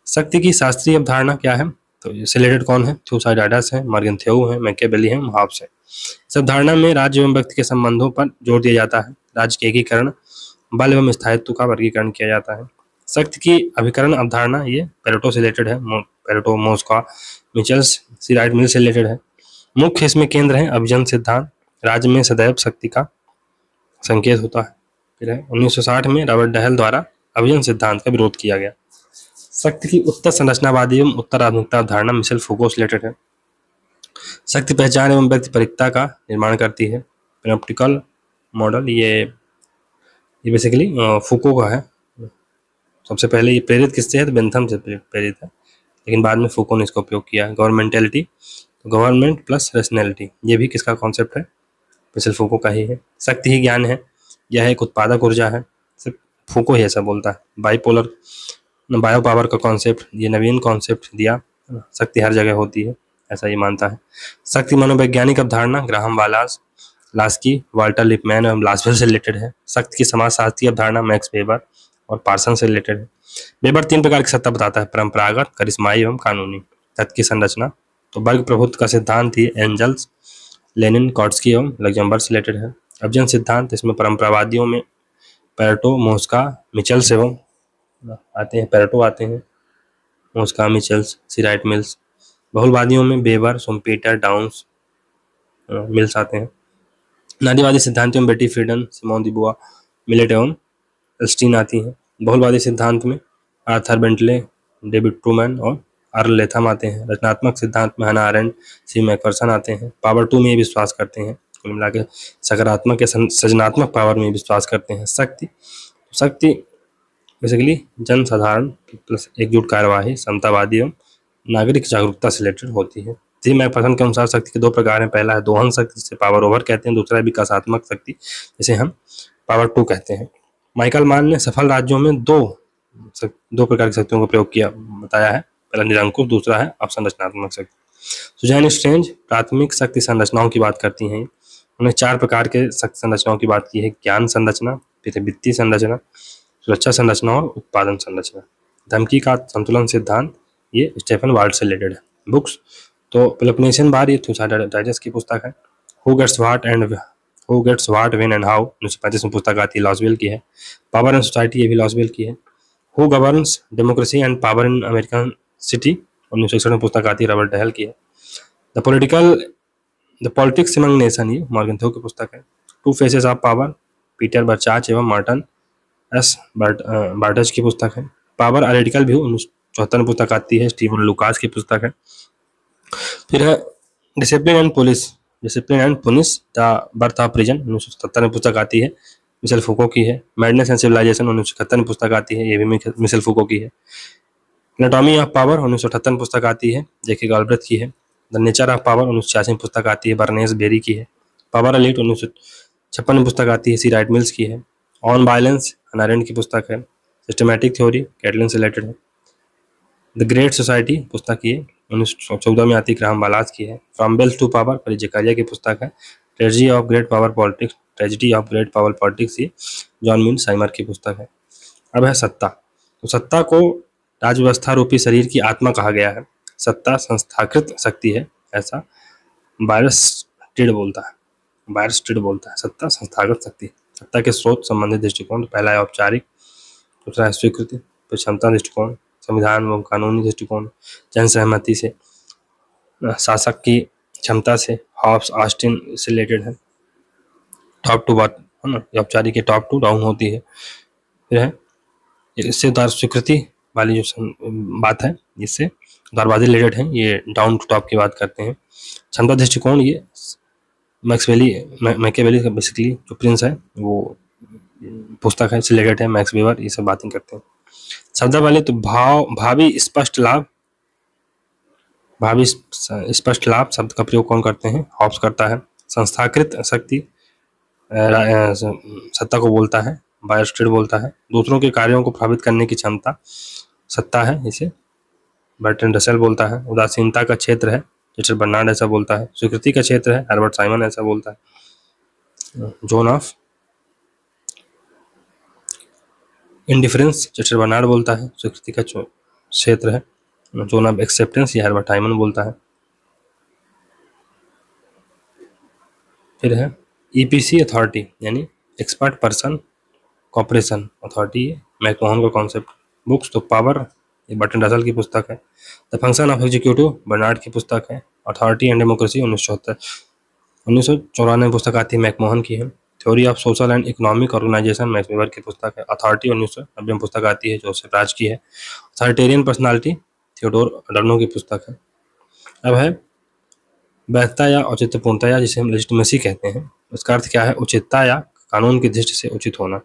शक्ति की शास्त्रीय अवधारणा क्या है, तो इससे रिलेटेड कौन है, थुसाइडाइडस है, मॉर्गन थ्योव है, मैकियावेली है, हाब्स है। इस अवधारणा में राज्य एवं व्यक्ति के संबंधों पर जोर दिया जाता है। राज्य के एकीकरण, बल एवं स्थायित्व का वर्गीकरण किया जाता है। शक्ति की अभिकरण अवधारणा ये पेरेटो से रिलेटेड है, पेरेटो, मोस्का, मिचेल्स, सी राइट मिल से रिलेटेड है। मुख्य इसमें केंद्र है अभिजन सिद्धांत, राज्य में सदैव शक्ति का संकेत होता है। फिर है 1960 में रॉबर्ट डहल द्वारा अभिजन सिद्धांत का विरोध किया गया। शक्ति की उत्तर संरचनावादी एवं उत्तर आधुनिकता अवधारणा मिशेल फूको से रिलेटेड है। शक्ति पहचान एवं व्यक्तिपरिकता का निर्माण करती है। पैनोप्टिकल मॉडल ये बेसिकली फूको का है। सबसे पहले ये प्रेरित किससे है, तो बेंथम से प्रेरित है, लेकिन बाद में फूको ने इसका उपयोग किया है। गवर्नमेंटेलिटी, तो गवर्नमेंट प्लस रेशनैलिटी, ये भी किसका कॉन्सेप्ट है, मिशेल फूको का ही है। शक्ति ही ज्ञान है, यह एक उत्पादक ऊर्जा है, सिर्फ फूको ही ऐसा बोलता है। बाइपोलर, बायो पावर का कॉन्सेप्ट, ये नवीन कॉन्सेप्ट दिया। शक्ति हर जगह होती है, ऐसा ये मानता है। शक्ति मनोवैज्ञानिक अवधारणा ग्राहम वालास, लास्की, वाल्टर लिपमैन एवं लासवेल से रिलेटेड है। शक्ति की समाजशास्त्रीय अवधारणा मैक्स वेबर और पार्सन से रिलेटेड है। वेबर 3 प्रकार की सत्ता बताता है, परंपरागत, करिश्माई एवं कानूनी। तत्व की संरचना, तो वर्ग प्रभुत्व का सिद्धांत ये एंजल्स, लेनिन, कॉट्स्की एवं लग्जमबर्ग से रिलेटेड है। अभिजन सिद्धांत, इसमें परंपरावादियों में पेरेटो, मोस्का, मिचेल्स एवं आते हैं, पेरेटो आते हैं, मोस्का, मिचेल्स, सी राइट मिल्स। बहुलवादियों में वेबर, शुम्पीटर, डाउन्स, मिल्स आते हैं। नारीवादी सिद्धांतों में बेटी फ्रीडन, सिमोन दी बुआ, मिलेट एवं एल्स्टीन आती हैं। बहुलवादी सिद्धांत में आर्थर बेंटले, डेविड ट्रूमैन और अर्ल लेथम आते हैं। रचनात्मक सिद्धांत में हना अरेंड, सी मैकफरसन आते हैं। पावर टू में ये विश्वास करते हैं, कुल मिला के सकारात्मक या सृजनात्मक पावर में विश्वास करते हैं। शक्ति बेसिकली जनसाधारण प्लस एकजुट कार्यवाही, समतावादी एवं नागरिक जागरूकता से रिलेटेड होती है। सी मैकफरसन के अनुसार शक्ति के 2 प्रकार हैं, पहला है दोहन शक्ति, जिसे पावर ओवर कहते हैं, दूसरा है विकासात्मक शक्ति, जिसे हम पावर टू कहते हैं। माइकल मान ने सफल राज्यों में दो प्रकार की शक्तियों का प्रयोग किया बताया है, पहला निरंकुश, दूसरा है अपसंरचनात्मक शक्ति। सुजैन स्ट्रेंज प्राथमिक शक्ति संरचनाओं की बात करती हैं। उन्होंने 4 प्रकार के शक्ति संरचनाओं की बात की है, ज्ञान संरचना, फिर वित्तीय संरचना, सुरक्षा संरचना और उत्पादन संरचना। धमकी का संतुलन सिद्धांत, ये स्टेफन वाल्ट से रिलेटेड है। बुक्स, तो पेलोपोनेशियन वार, ये थुसाइडाइडस की पुस्तक है। Who gets what when and how, 1935 में पुस्तक आती है, लॉसवेल की है। पावर एंड सोसाइटी, ये भी लॉसवेल की है। Who governs democracy and power in American city, 1961 में पुस्तक आती है, रॉबर्ट डहल की है। The politics among nation, Morgenthau थ्योव की पुस्तक है। Two faces of power, Peter Bachrach एवं मार्टन एस बार्टज की पुस्तक है। पावर अरेटिकल व्यू, 1974 में पुस्तक आती है, स्टीवन लुकास की पुस्तक है। फिर है discipline and punish, the birth of prison, 1977 में पुस्तक आती है, मिशेल फूको की है। मैडनेस एंड सिविलाइजेशन, 1971 में पुस्तक आती है, ये भी मिशेल फूको की है। एनाटॉमी ऑफ पावर, 1978 में पुस्तक आती है, जेके गॉलब्रेथ की है। द नेचर ऑफ पावर, 1986 में पुस्तक आती है, बर्नेस बेरी की है। पावर एलीट, 1956 में पुस्तक आती है, सी राइट मिल्स की है। ऑन वायलेंस, हना अरेंड की पुस्तक है। सिस्टमैटिक थ्योरी, कैटलिन से रिलेटेड है। द ग्रेट सोसाइटी पुस्तक ये 1914 में आती है, ग्राहम वालास की है। फ्रॉम वेल्थ टू पावर, परी जकारिया की पुस्तक है। Tragedy of great power politics, ये जॉन मीन साइमर की पुस्तक है। अब है सत्ता, तो सत्ता को राज व्यवस्था रूपी शरीर की आत्मा कहा गया है। सत्ता संस्थाकृत शक्ति है, ऐसा बायरस टिड बोलता है। बायरस्ट्रीट बोलता है। सत्ता संस्थागत शक्ति, सत्ता के स्रोत संबंधित दृष्टिकोण। पहला है औपचारिक, दूसरा है स्वीकृति, फिर क्षमता दृष्टिकोण, संविधान एवं कानूनी दृष्टिकोण, जन सहमति से, शासक की क्षमता से, हॉब्स ऑस्टिन से रिलेटेड है, टॉप टू बॉटम है ना, औपचारिक के टॉप टू डाउन होती है। फिर है इससे उदार स्वीकृति वाली जो बात है, इससे उदारवादी रिलेटेड है, ये डाउन टू टॉप की बात करते हैं। क्षमता दृष्टिकोण ये मैकियावेली का बेसिकली जो प्रिंस है वो पुस्तक है, रिलेटेड है, मैक्स वेबर, ये सब बातें करते हैं। शब्दावली तो भावी स्पष्ट लाभ शब्द का प्रयोग कौन करते हैं? हॉब्स करता है। संस्थाकृत शक्ति सत्ता को बोलता है, बायरस्ट्रीट बोलता है। दूसरों के कार्यों को प्रभावित करने की क्षमता सत्ता है, इसे बर्ट्रैंड रसेल बोलता है। उदासीनता का क्षेत्र है, रिचर्ड बर्नार्ड ऐसा बोलता है। स्वीकृति का क्षेत्र है, हर्बर्ट साइमन ऐसा बोलता है। Zone of indifference Richard Barnard बोलता है, स्वीकृति का क्षेत्र है। जोन ऑफ एक्सेप्टेंस ये हर्बर्ट साइमन बोलता है। फिर है ईपीसी अथॉरिटी यानी expert person cooperation authority, McMahon का कॉन्सेप्ट। बुक्स तो पावर, ये बर्ट्रैंड रसेल की पुस्तक है। The function of executive Barnard की पुस्तक है। अथॉरिटी एंड डेमोक्रेसी 1994 पुस्तक आती है, मैकमोहन की है। Theory of social and economic organisation Max Weber की पुस्तक है। अथॉरिटी 1990 में पुस्तक आती है, जोसेफ राज की है। अथॉरिटेरियन पर्सनालिटी थियोडोर अडर्नो की पुस्तक है। अब है वैधता या औचित्यपूर्णता, या जिसे हम लेजिटिमेसी कहते हैं, उसका अर्थ क्या है? उचितता या कानून की दृष्टि से उचित होना।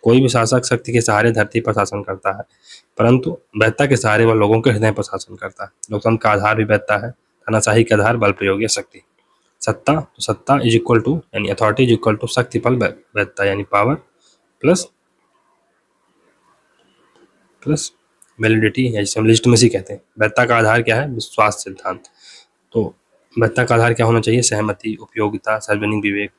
कोई भी शासक शक्ति के सहारे धरती पर शासन करता है, परंतु वैधता के सहारे वह लोगों के हृदय पर शासन करता है। लोकतंत्र का आधार भी वैधता है, तानाशाही का आधार बल प्रयोग या शक्ति। सत्ता इज इक्वल टू यानी अथॉरिटी इज इक्वल टू शक्ति पर वैधता यानी पावर प्लस वैलिडिटी, या जिसे हम लेजिटिमेसी कहते हैं। वैधता का आधार क्या है? विश्वास सिद्धांत। तो वैधता का आधार क्या होना चाहिए? सहमति, उपयोगिता, सार्वजनिक विवेक।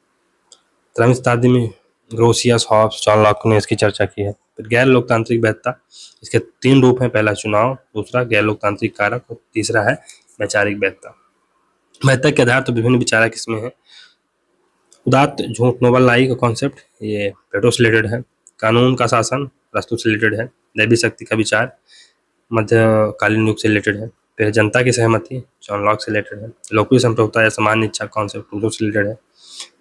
13वीं शताब्दी में ग्रोसियस, हॉब्स, जॉन लॉक ने इसकी चर्चा की है। फिर गैर लोकतांत्रिक वैधता, इसके 3 रूप हैं। पहला चुनाव, दूसरा गैर लोकतांत्रिक कारक और तीसरा है वैचारिक वैधता। वैधता के आधार तो विभिन्न विचारक इसमें है। उदात्त झूठ, नोबल लाई का कॉन्सेप्ट, ये प्लेटो से रिलेटेड है। कानून का शासन अरस्तू से रिलेटेड है। दैवी शक्ति का विचार मध्यकालीन युग से रिलेटेड है। फिर जनता की सहमति जॉन लॉक से रिलेटेड है। लोकप्रिय संप्रभुता या सामान्य इच्छा कॉन्सेप्ट प्लेटो से रिलेटेड है।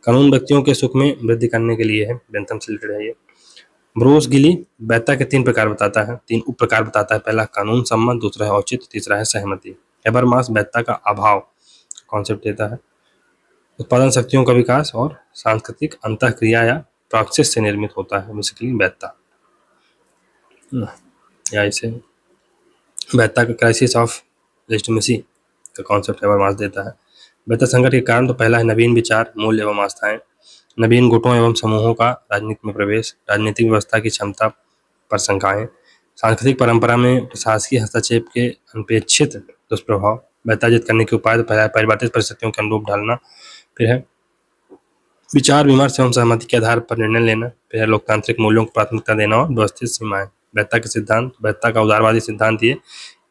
कानून व्यक्तियों के सुख में वृद्धि करने के लिए है, बेंथम से रिलेटेड है ये। ब्रूस गिली वैधता के 3 प्रकार बताता है, 3 उप प्रकार बताता है। पहला कानून सम्मत, दूसरा है औचित्य, तीसरा है सहमति। हेबरमास वैधता का अभाव कॉन्सेप्ट देता है। उत्पादन शक्तियों का विकास और सांस्कृतिक अंतःक्रिया या प्रॉक्सिस से निर्मित होता है बेसिकली वैधता, या इसे वैधता का क्राइसिस ऑफ लेजिटिमेसी का कॉन्सेप्ट हेबरमास देता है। वैधता संकट के कारण तो पहला है नवीन विचार, मूल्य एवं आस्थाएं, नवीन गुटों एवं समूहों का राजनीति में प्रवेश, राजनीतिक व्यवस्था की क्षमता पर शंकाएं, सांस्कृतिक परंपरा में प्रशासकीय हस्तक्षेप के अनपेक्षित दुष्प्रभाव, वैधता अर्जित करने के उपाय तो पहला है परिवर्तित परिस्थितियों के अनुरूप ढालना, फिर है विचार विमर्श एवं सहमति के आधार पर निर्णय लेना, फिर है लोकतांत्रिक मूल्यों को प्राथमिकता देना और व्यवस्थित सीमाएं। वैधता के सिद्धांत, वैधता का उदारवादी सिद्धांत ये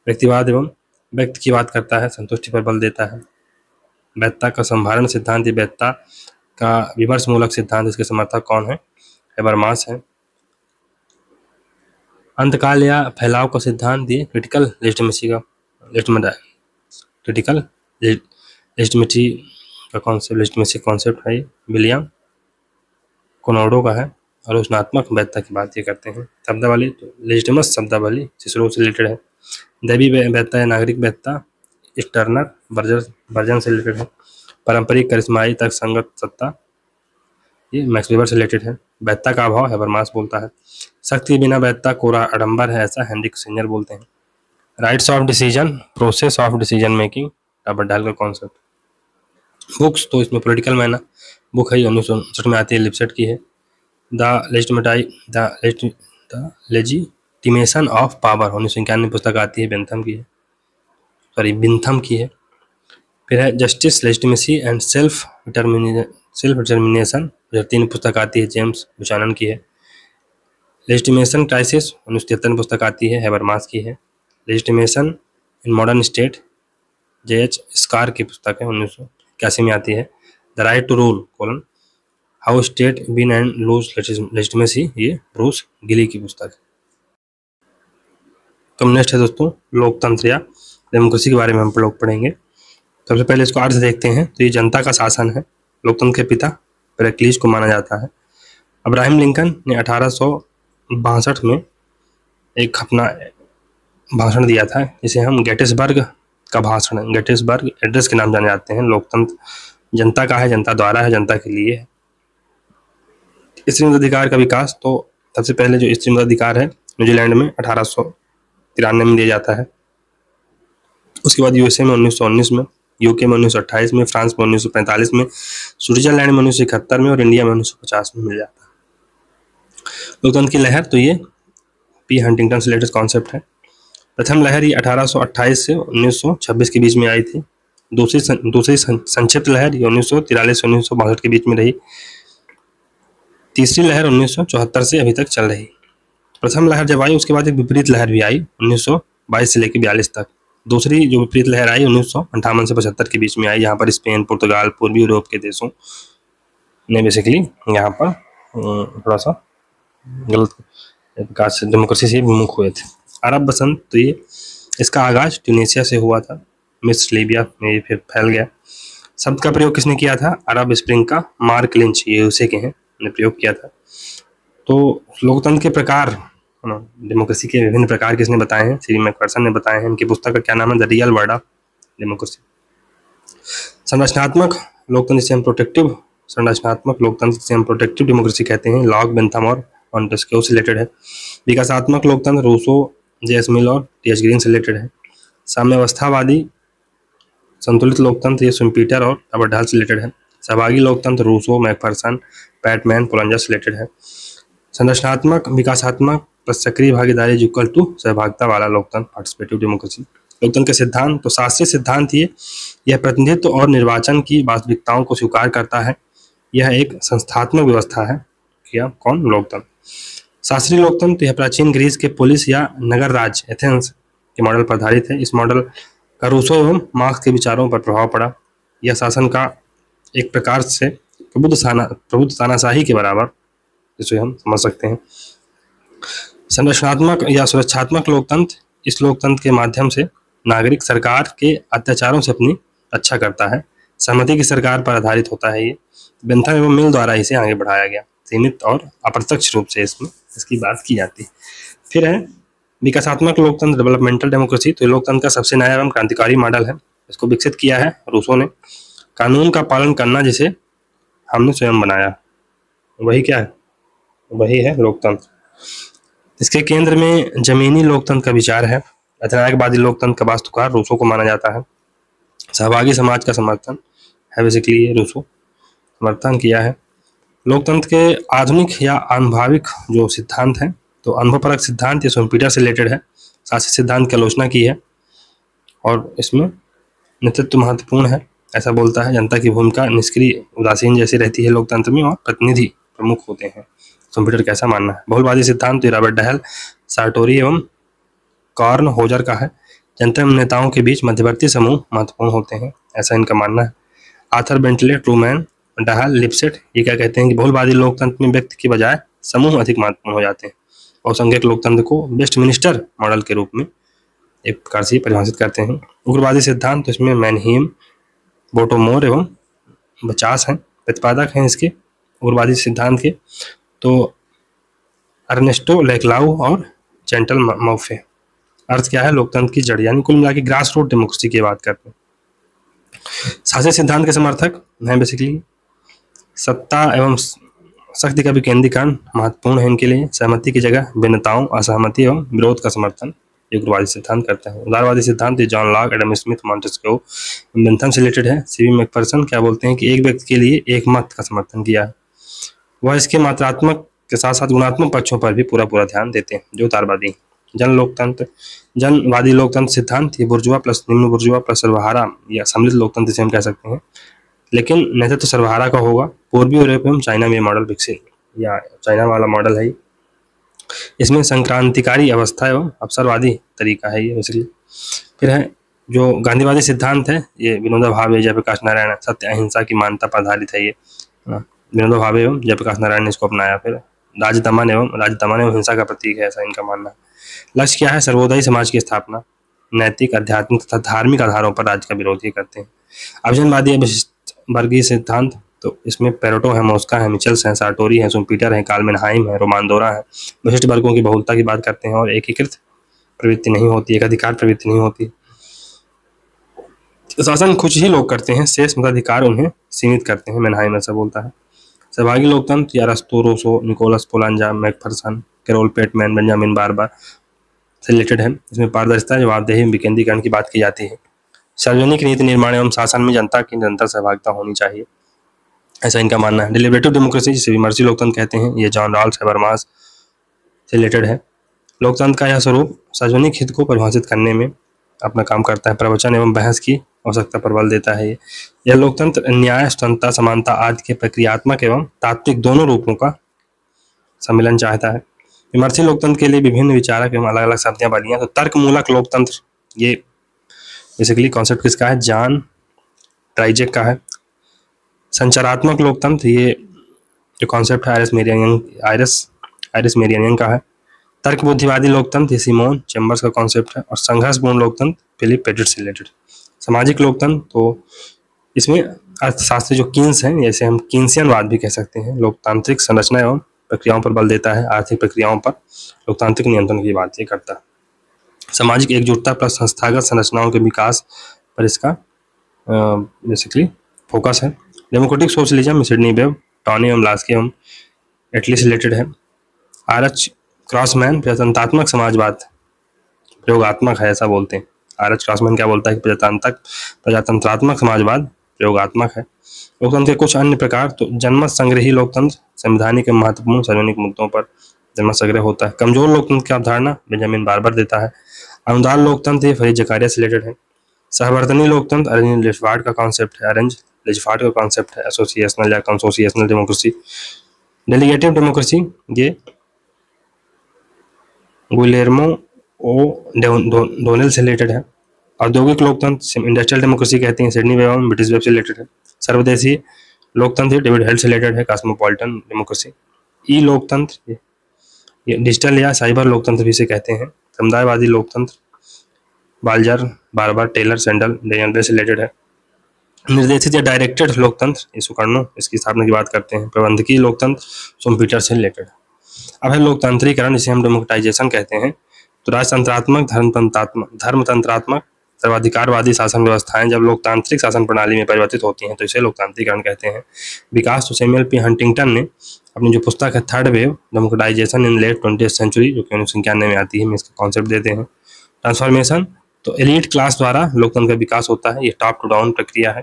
व्यक्तिवाद एवं व्यक्ति की बात करता है, संतुष्टि पर बल देता है। वैधता का संभारण सिद्धांत ये वैधता का विमर्श मूलक सिद्धांत, इसके समर्थक कौन है? हेबरमास है। अंतकाल या फैलाव का सिद्धांत ये क्रिटिकल लेजिटिमेसी का कॉन्सेप्ट है, विलियम कोनोडो का है। और रचनात्मक वैधता की बात ये करते हैं। शब्दावली तो लेजिटिमस शब्दावली सिसरो से रिलेटेड है। दैवी वैधता या नागरिक वैधता स्टर्नर वर्जन से रिलेटेड है। पारंपरिक करिश्माई तक संगत सत्ता ये मैक्स वेबर से रिलेटेड है। वैधता का अभाव हेबरमास बोलता है। शक्ति के बिना वैधता कोरा आडंबर है, ऐसा हेनरी किसिंजर बोलते हैं। Rights of decision, process of decision making, Robert dial का कॉन्सेप्ट। बुक्स तो इसमें पॉलिटिकल मैनर बुक है, 1959 में आती है, लिपसेट की है। द लेजिटिमेशन ऑफ पावर 1991 पुस्तक आती है, बिंथम की है। फिर है justice, legitimacy and self determination 2003 पुस्तक आती है, जेम्स बुचानन की है। लेजिटिमेशन क्राइसिस 1973 पुस्तक आती है, हेबरमास की है। Legitimation in modern state JH Schaar की पुस्तक है, 1981 में आती है। The right to rule how state win and lose legitimacy, ये ब्रूस गिली की पुस्तक है। तो नेक्स्ट है दोस्तों लोकतंत्र या डेमोक्रेसी के बारे में हम लोग पढ़ेंगे। सबसे पहले इसको अर्थ देखते हैं। तो ये जनता का शासन है। लोकतंत्र के पिता पेरिक्लिस को माना जाता है। अब्राहम लिंकन ने 1862 में एक अपना भाषण दिया था, जिसे हम गेटिसबर्ग का भाषण, गेटिसबर्ग एड्रेस के नाम जाने जाते हैं। लोकतंत्र जनता का है, जनता द्वारा है, जनता के लिए है। स्त्री मताधिकार का विकास, तो सबसे पहले जो स्त्री मताधिकार है न्यूजीलैंड में 1893 में दिया जाता है। उसके बाद यूएसए में 1919 में, यूके में 1928 में, फ्रांस में 1945 में, स्विट्जरलैंड में 1971 में और इंडिया में 1950 में मिल जाता है। लोकतंत्र की लहर, तो ये पी हंटिंगटन से लेटेस्ट कॉन्सेप्ट है। प्रथम लहर ये 1828 से 1926 के बीच में आई थी। दूसरी संक्षिप्त लहर ये 1943 से 1962 के बीच में रही। तीसरी लहर 1974 से अभी तक चल रही। प्रथम लहर जब आई उसके बाद एक विपरीत लहर भी आई 1922 से लेकर 42 तक। दूसरी जो विपरीत लहर आई 1958 से 75 के बीच में आई, जहाँ पर स्पेन, पुर्तगाल, पूर्वी यूरोप के देशों ने बेसिकली यहाँ पर थोड़ा सा गलत विकास डेमोक्रेसी से विमुख हुए थे। अरब बसंत, तो ये इसका आगाज ट्यूनीशिया से हुआ था, मिस्र, लीबिया में फिर फैल गया। शब्द का प्रयोग किसने किया था? अरब स्प्रिंग का मार्क लिंच, ये उसे के हैं, ने प्रयोग किया था। तो लोकतंत्र के प्रकार, डेमोक्रेसी के विभिन्न प्रकार किसने बताए हैं? सी मैकफरसन ने बताए हैं। इनकी पुस्तक का क्या नाम है? The real word of democracy. संरचनात्मक लोकतंत्र से हम प्रोटेक्टिव, संरचनात्मक लोकतंत्र से हम प्रोटेक्टिव डेमोक्रेसी कहते हैं। लॉक, बेंथम और मॉन्टेस्क्यू से रिलेटेड है। विकासात्मक लोकतंत्र रूसो, जे.एस. मिल और टी.एच. ग्रीन से रिलेटेड है। साम्यावस्थावादी संतुलित लोकतंत्र ये शुम्पीटर और अबरडाल से रिलेटेड है। सहभागी लोकतंत्र रूसो, मैकफरसन, पैटमैन, पोलंजा से रिलेटेड है। संरचनात्मक विकासात्मक प्लस सक्रिय भागीदारी इक्वल टू सहभागिता वाला लोकतंत्र, पार्टिसिपेटिव डेमोक्रेसी। लोकतंत्र के सिद्धांत, तो शास्त्रीय सिद्धांत यह प्रतिनिधित्व और निर्वाचन की वास्तविकताओं को स्वीकार करता है। यह एक संस्थात्मक व्यवस्था है। क्या? कौन? लोकतंत्र। शास्त्रीय लोकतंत्र यह प्राचीन ग्रीस के पुलिस या नगर राज्य एथेंस के मॉडल पर आधारित है। इस मॉडल का रूसो एवं मार्क्स के विचारों पर प्रभाव पड़ा। यह शासन का एक प्रकार से प्रबुद्ध तानाशाही के बराबर, जिसे हम समझ सकते हैं। संरचनात्मक या सुरक्षात्मक लोकतंत्र, इस लोकतंत्र के माध्यम से नागरिक सरकार के अत्याचारों से अपनी रक्षा करता है। सहमति की सरकार पर आधारित होता है। ये बेंथम एवं मिल द्वारा इसे आगे बढ़ाया गया। सीमित और अप्रत्यक्ष रूप से इसमें इसकी बात की जाती है। फिर है विकासात्मक लोकतंत्र, डेवलपमेंटल डेमोक्रेसी। तो लोकतंत्र का सबसे नया एवं क्रांतिकारी मॉडल है। इसको विकसित किया है रूसो ने। कानून का पालन करना जिसे हमने स्वयं बनाया, वही क्या है? वही है लोकतंत्र। इसके केंद्र में जमीनी लोकतंत्र का विचार है। अधिनायकवादी लोकतंत्र का वास्तुकार रूसो को माना जाता है। सहभागी समाज का समर्थन है, बेसिकली ये रूसो समर्थन किया है। लोकतंत्र के आधुनिक या आनुभाविक जो सिद्धांत हैं, तो अनुभवपरक सिद्धांत ये शुम्पीटर से रिलेटेड है। शास्त्रीय सिद्धांत की आलोचना की है और इसमें नेतृत्व महत्वपूर्ण है, ऐसा बोलता है। जनता की भूमिका निष्क्रिय, उदासीन जैसी रहती है लोकतंत्र में और प्रतिनिधि प्रमुख होते हैं। शुम्पीटर कैसा मानना है? बहुलवादी सिद्धांत रॉबर्ट डहल, सार्टोरी एवं कॉर्न होजर का है। जनता एवं नेताओं के बीच मध्यवर्ती समूह महत्वपूर्ण होते हैं, ऐसा इनका मानना है। Arthur Bentley, Truman, Dahl, Lipset ये क्या कहते हैं कि बहुलवादी लोकतंत्र में व्यक्ति की बजाय समूह अधिक महत्वपूर्ण हो जाते हैं। बहुसंख्यक लोकतंत्र को वेस्टमिनिस्टर मॉडल के रूप में एक प्रकार से परिभाषित करते हैं। उग्रवादी सिद्धांत, तो इसमें मैनहीम, बोटोमोर एवं बचास हैं, प्रतिपादक हैं इसके उग्रवादी सिद्धांत के। तो अर्नेस्टो लेक्लाउ और जेंटल मौफे। अर्थ क्या है? लोकतंत्र की जड़, यानी कुल मिला के ग्रास रूट डेमोक्रेसी की बात करते हैं। शास्त्रीय सिद्धांत के समर्थक हैं बेसिकली। सत्ता एवं शक्ति का विकेंद्रीकरण महत्वपूर्ण है इनके लिए। सहमति की जगह भिन्नताओं, असहमति एवं विरोध का समर्थन ये उग्रवादी सिद्धांत करता है। उदारवादी सिद्धांत John Locke, Adam Smith, Montesquieu, Bentham से रिलेटेड है। सीवी मैकफरसन क्या बोलते हैं कि एक व्यक्ति के लिए एक मत का समर्थन किया है। वह इसके मात्रात्मक के साथ साथ गुणात्मक पक्षों पर भी पूरा ध्यान देते हैं। जो उदारवादी जनवादी लोकतंत्र सिद्धांत ये बुर्जुआ प्लस निम्न बुर्जुआ प्लस सर्वहारा या सम्मिलित लोकतंत्र से हम कह सकते हैं, लेकिन नेतृत्व सर्वहारा का होगा। पूर्वी यूरोप एवं चाइना में मॉडल विकसित, या चाइना वाला मॉडल है। इसमें संक्रांतिकारी अवस्था एवं अवसरवादी तरीका है ये बेसिकली। फिर है जो गांधीवादी सिद्धांत है, ये विनोबा भावे, जयप्रकाश नारायण, सत्य अहिंसा की मान्यता पर आधारित है। ये विनोबा भावे एवं जयप्रकाश नारायण ने इसको अपनाया। फिर राजदमन एवं हिंसा का प्रतीक है, ऐसा इनका मानना है। लक्ष्य क्या है? सर्वोदयी समाज की स्थापना, नैतिक, आध्यात्मिक तथा धार्मिक आधारों पर राज्य का विरोध ये करते हैं। अभिजनवादी विशिष्ट वर्गीय सिद्धांत, तो इसमें पेरेटो है, मोस्का है, मिचेल्स है, सार्टोरी है, सुम्पीटर है, काल्मेनहाइम है, रोमानदोरा है। विशिष्ट वर्गों की बहुलता की बात करते हैं और एकीकृत प्रवृत्ति नहीं होती, एक अधिकार प्रवृत्ति नहीं होती। शासन कुछ ही लोग करते हैं, शेष मताधिकार उन्हें सीमित करते हैं, मेनहाइम ऐसा बोलता है। सहभागी लोकतंत्र, अरस्तू, Rousseau, Nicholas Poulantzas, Macpherson, Carole Pateman, Benjamin Barber से रिलेटेड है। इसमें पारदर्शिता, जवाबदेही, विकेंद्रीकरण की बात की जाती है। सार्वजनिक नीति निर्माण एवं शासन में जनता की निरंतर सहभागिता होनी चाहिए, ऐसा इनका मानना है। डिलिबरेटिव डेमोक्रेसी, जिसे विमर्शी लोकतंत्र कहते हैं, ये जॉन रॉल्स हैबरमास से रिलेटेड है। लोकतंत्र का यह स्वरूप सार्वजनिक हित को परिभाषित करने में अपना काम करता है, प्रवचन एवं बहस की आवश्यकता पर बल देता है। यह लोकतंत्र न्याय, स्वतंत्रता, समानता आदि के प्रक्रियात्मक एवं तात्विक दोनों रूपों का सम्मिलन चाहता है। विमर्शी लोकतंत्र के लिए विभिन्न विचारक एवं अलग अलग शब्दियां बनी हैं। तो तर्कमूलक लोकतंत्र, ये बेसिकली कॉन्सेप्ट किसका है? जॉन ट्राइजेक का है। संचारात्मक लोकतंत्र, ये जो कॉन्सेप्ट है आयरिस मेरियन का है। तर्क बुद्धिवादी लोकतंत्र, ये सिमोन चैम्बर्स का कॉन्सेप्ट है। और संघर्षपूर्ण लोकतंत्र फिलिप पेटिट से रिलेटेड। सामाजिक लोकतंत्र, तो इसमें अर्थशास्त्री जो कीन्स हैं, जैसे हम कीन्सियनवाद भी कह सकते हैं, लोकतांत्रिक संरचना एवं प्रक्रियाओं पर बल देता है, आर्थिक प्रक्रियाओं पर लोकतांत्रिक नियंत्रण की बात ये करता है। सामाजिक एकजुटता प्लस संस्थागत संरचनाओं के विकास पर इसका बेसिकली फोकस है। Democratic socialism, Sidney Webb, Tawney एवं लास्की एवं एटली से रिलेटेड है। आरएच क्रॉसमैन, प्रजातंत्रात्मक समाजवाद प्रयोगात्मक है, ऐसा बोलते हैं। आरएच क्रॉसमैन क्या बोलता है कि प्रजातंत्रात्मक समाजवाद प्रयोगात्मक है। लोकतंत्र के कुछ अन्य प्रकार, तो जनमत संग्रही लोकतंत्र, संवैधानिक एवं महत्वपूर्ण सार्वजनिक मुद्दों पर जनमत संग्रह होता है। कमजोर लोकतंत्र की अवधारणा बेंजामिन बारबर देता है। अनुदान लोकतंत्र, ये फरीद जकारिया से रिलेटेड है। सहवर्तनी लोकतंत्र, अरेंज लेजवार्ड का कॉन्सेप्ट है। एसोसिएशनल या कंसोसिएशनल डेमोक्रेसी। डेलीगेटिव डेमोक्रेसी, ये गुइलेर्मो ओ डोनेल से रिलेटेड है। औद्योगिक लोकतंत्र, इंडस्ट्रियल डेमोक्रेसी कहते हैं, सिडनी वेब एवं ब्रिटिश वेब से रिलेटेड है। सर्वदेशीय लोकतंत्र, डेविड हेल्थ से रिलेटेड है, कॉस्मोपॉलिटन डेमोक्रेसी। ई लोकतंत्र, ये डिजिटल या साइबर लोकतंत्र भी इसे कहते हैं। समुदायवादी लोकतंत्र, बाल्जर, बारबर, टेलर, सेंडल, डेनियल से रिलेटेड है। निर्देशित या डायरेक्टेड लोकतंत्र, ये सुकर्णो, इसकी स्थापना की बात करते हैं। प्रबंधकीय लोकतंत्र, सुम्पीटर से रिलेटेड है। अब है लोकतांत्रिकरण, जिसे हम डेमोक्रेटाइजेशन कहते हैं। तो राजतंत्रात्मक, धर्मतंत्रात्मक, सर्वाधिकारवादी शासन व्यवस्थाएं जब लोकतांत्रिक शासन प्रणाली में परिवर्तित होती हैं तो इसे लोकतांत्रिकरण कहते हैं। विकास, तो सैमुअल पी हंटिंगटन ने अपनी जो पुस्तक है थर्ड वेव डेमोक्रेटाइजेशन इन लेट 20th सेंचुरी, जो कि 1991 में आती है, में इसका कॉन्सेप्ट देते हैं। ट्रांसफॉर्मेशन, तो एलीट क्लास द्वारा लोकतंत्र का विकास होता है, ये टॉप टू डाउन प्रक्रिया है।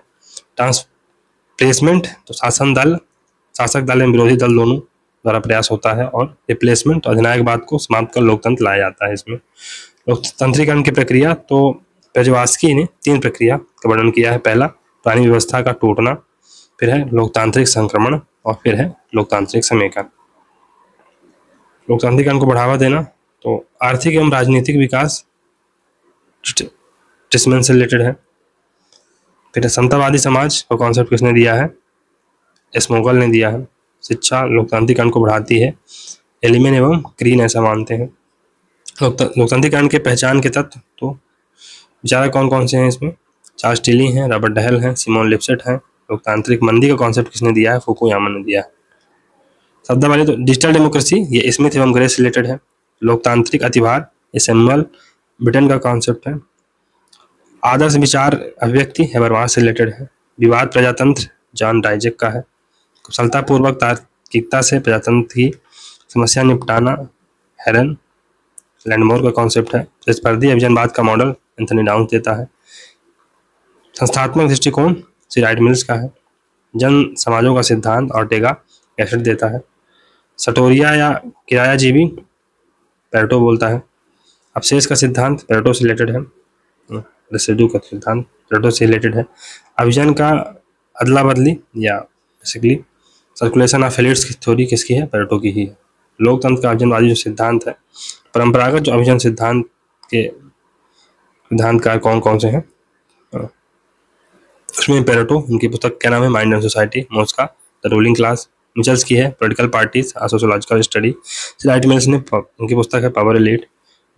ट्रांसप्लेसमेंट, तो शासक दल एवं विरोधी दल दोनों द्वारा प्रयास होता है। और रिप्लेसमेंट, तो अधिनायकवाद को समाप्त कर लोकतंत्र लाया जाता है। इसमें लोकतांत्रिकरण की प्रक्रिया, तो पेजवास्की ने 3 प्रक्रिया का वर्णन किया है। पहला, पुरानी व्यवस्था का टूटना, फिर है लोकतांत्रिक संक्रमण, और फिर है लोकतांत्रिक समेकन। लोकतांत्रिकरण को बढ़ावा देना, तो आर्थिक एवं राजनीतिक विकास टिस्मैन से रिलेटेड है। फिर समतावादी समाज का कॉन्सेप्ट किसने दिया है? स्मोगल ने दिया है। शिक्षा लोकतांत्रिकरण को बढ़ाती है, एलिमेन एवं क्रीन ऐसा मानते हैं। लोकतांत्रिकरण के पहचान के तत्व, तो विचारक कौन कौन से हैं इसमें? चार्ल्स टिली हैं, रॉबर्ट डहेल हैं, सिमोन लिप्सेट हैं। लोकतांत्रिक मंदी का कॉन्सेप्ट किसने दिया है? फुकुयामा ने दिया है। शब्दावली, तो डिजिटल डेमोक्रेसी, ये स्मिथ एवं ग्रे से रिलेटेड है। लोकतांत्रिक अतिभार, ये सैमुअल ब्रिटेन का कॉन्सेप्ट है। आदर्श विचार अभिव्यक्ति हैबरमास से रिलेटेड है। विवाद प्रजातंत्र, जॉन डाइजेक का है। कुशलतापूर्वक तार्किकता से प्रजातंत्र की समस्या निपटाना, हेरन लैंडमोर का कॉन्सेप्ट है। प्रतिस्पर्धी अभिजनवाद का मॉडल एंथनी डाउन्स देता है। संस्थात्मक दृष्टिकोण सी राइट मिल्स का है। जन समाजों का सिद्धांत ऑर्टेगा गैसेट देता है। सटोरिया या किरायाजीवी पेरेटो बोलता है। अवशेष का सिद्धांत पेरेटो से रिलेटेड है। रेसिड्यू का सिद्धांत पेरेटो से रिलेटेड है। अभिजन का अदला बदली या बेसिकली सर्कुलेशन ऑफ फ्लूइड्स की थ्योरी किसकी है? पेरेटो की ही है। लोकतंत्र का अभिजनवादी जो सिद्धांत है, परंपरागत जो अभिजन सिद्धांत के सिद्धांतकार कौन कौन से हैं उसमें पेरेटो, उनकी पुस्तक क्या नाम है? Mind and society. Mosca, the ruling class. Michels की है political parties sociological study. Wright Mills ने उनकी पुस्तक है पावर एलीट।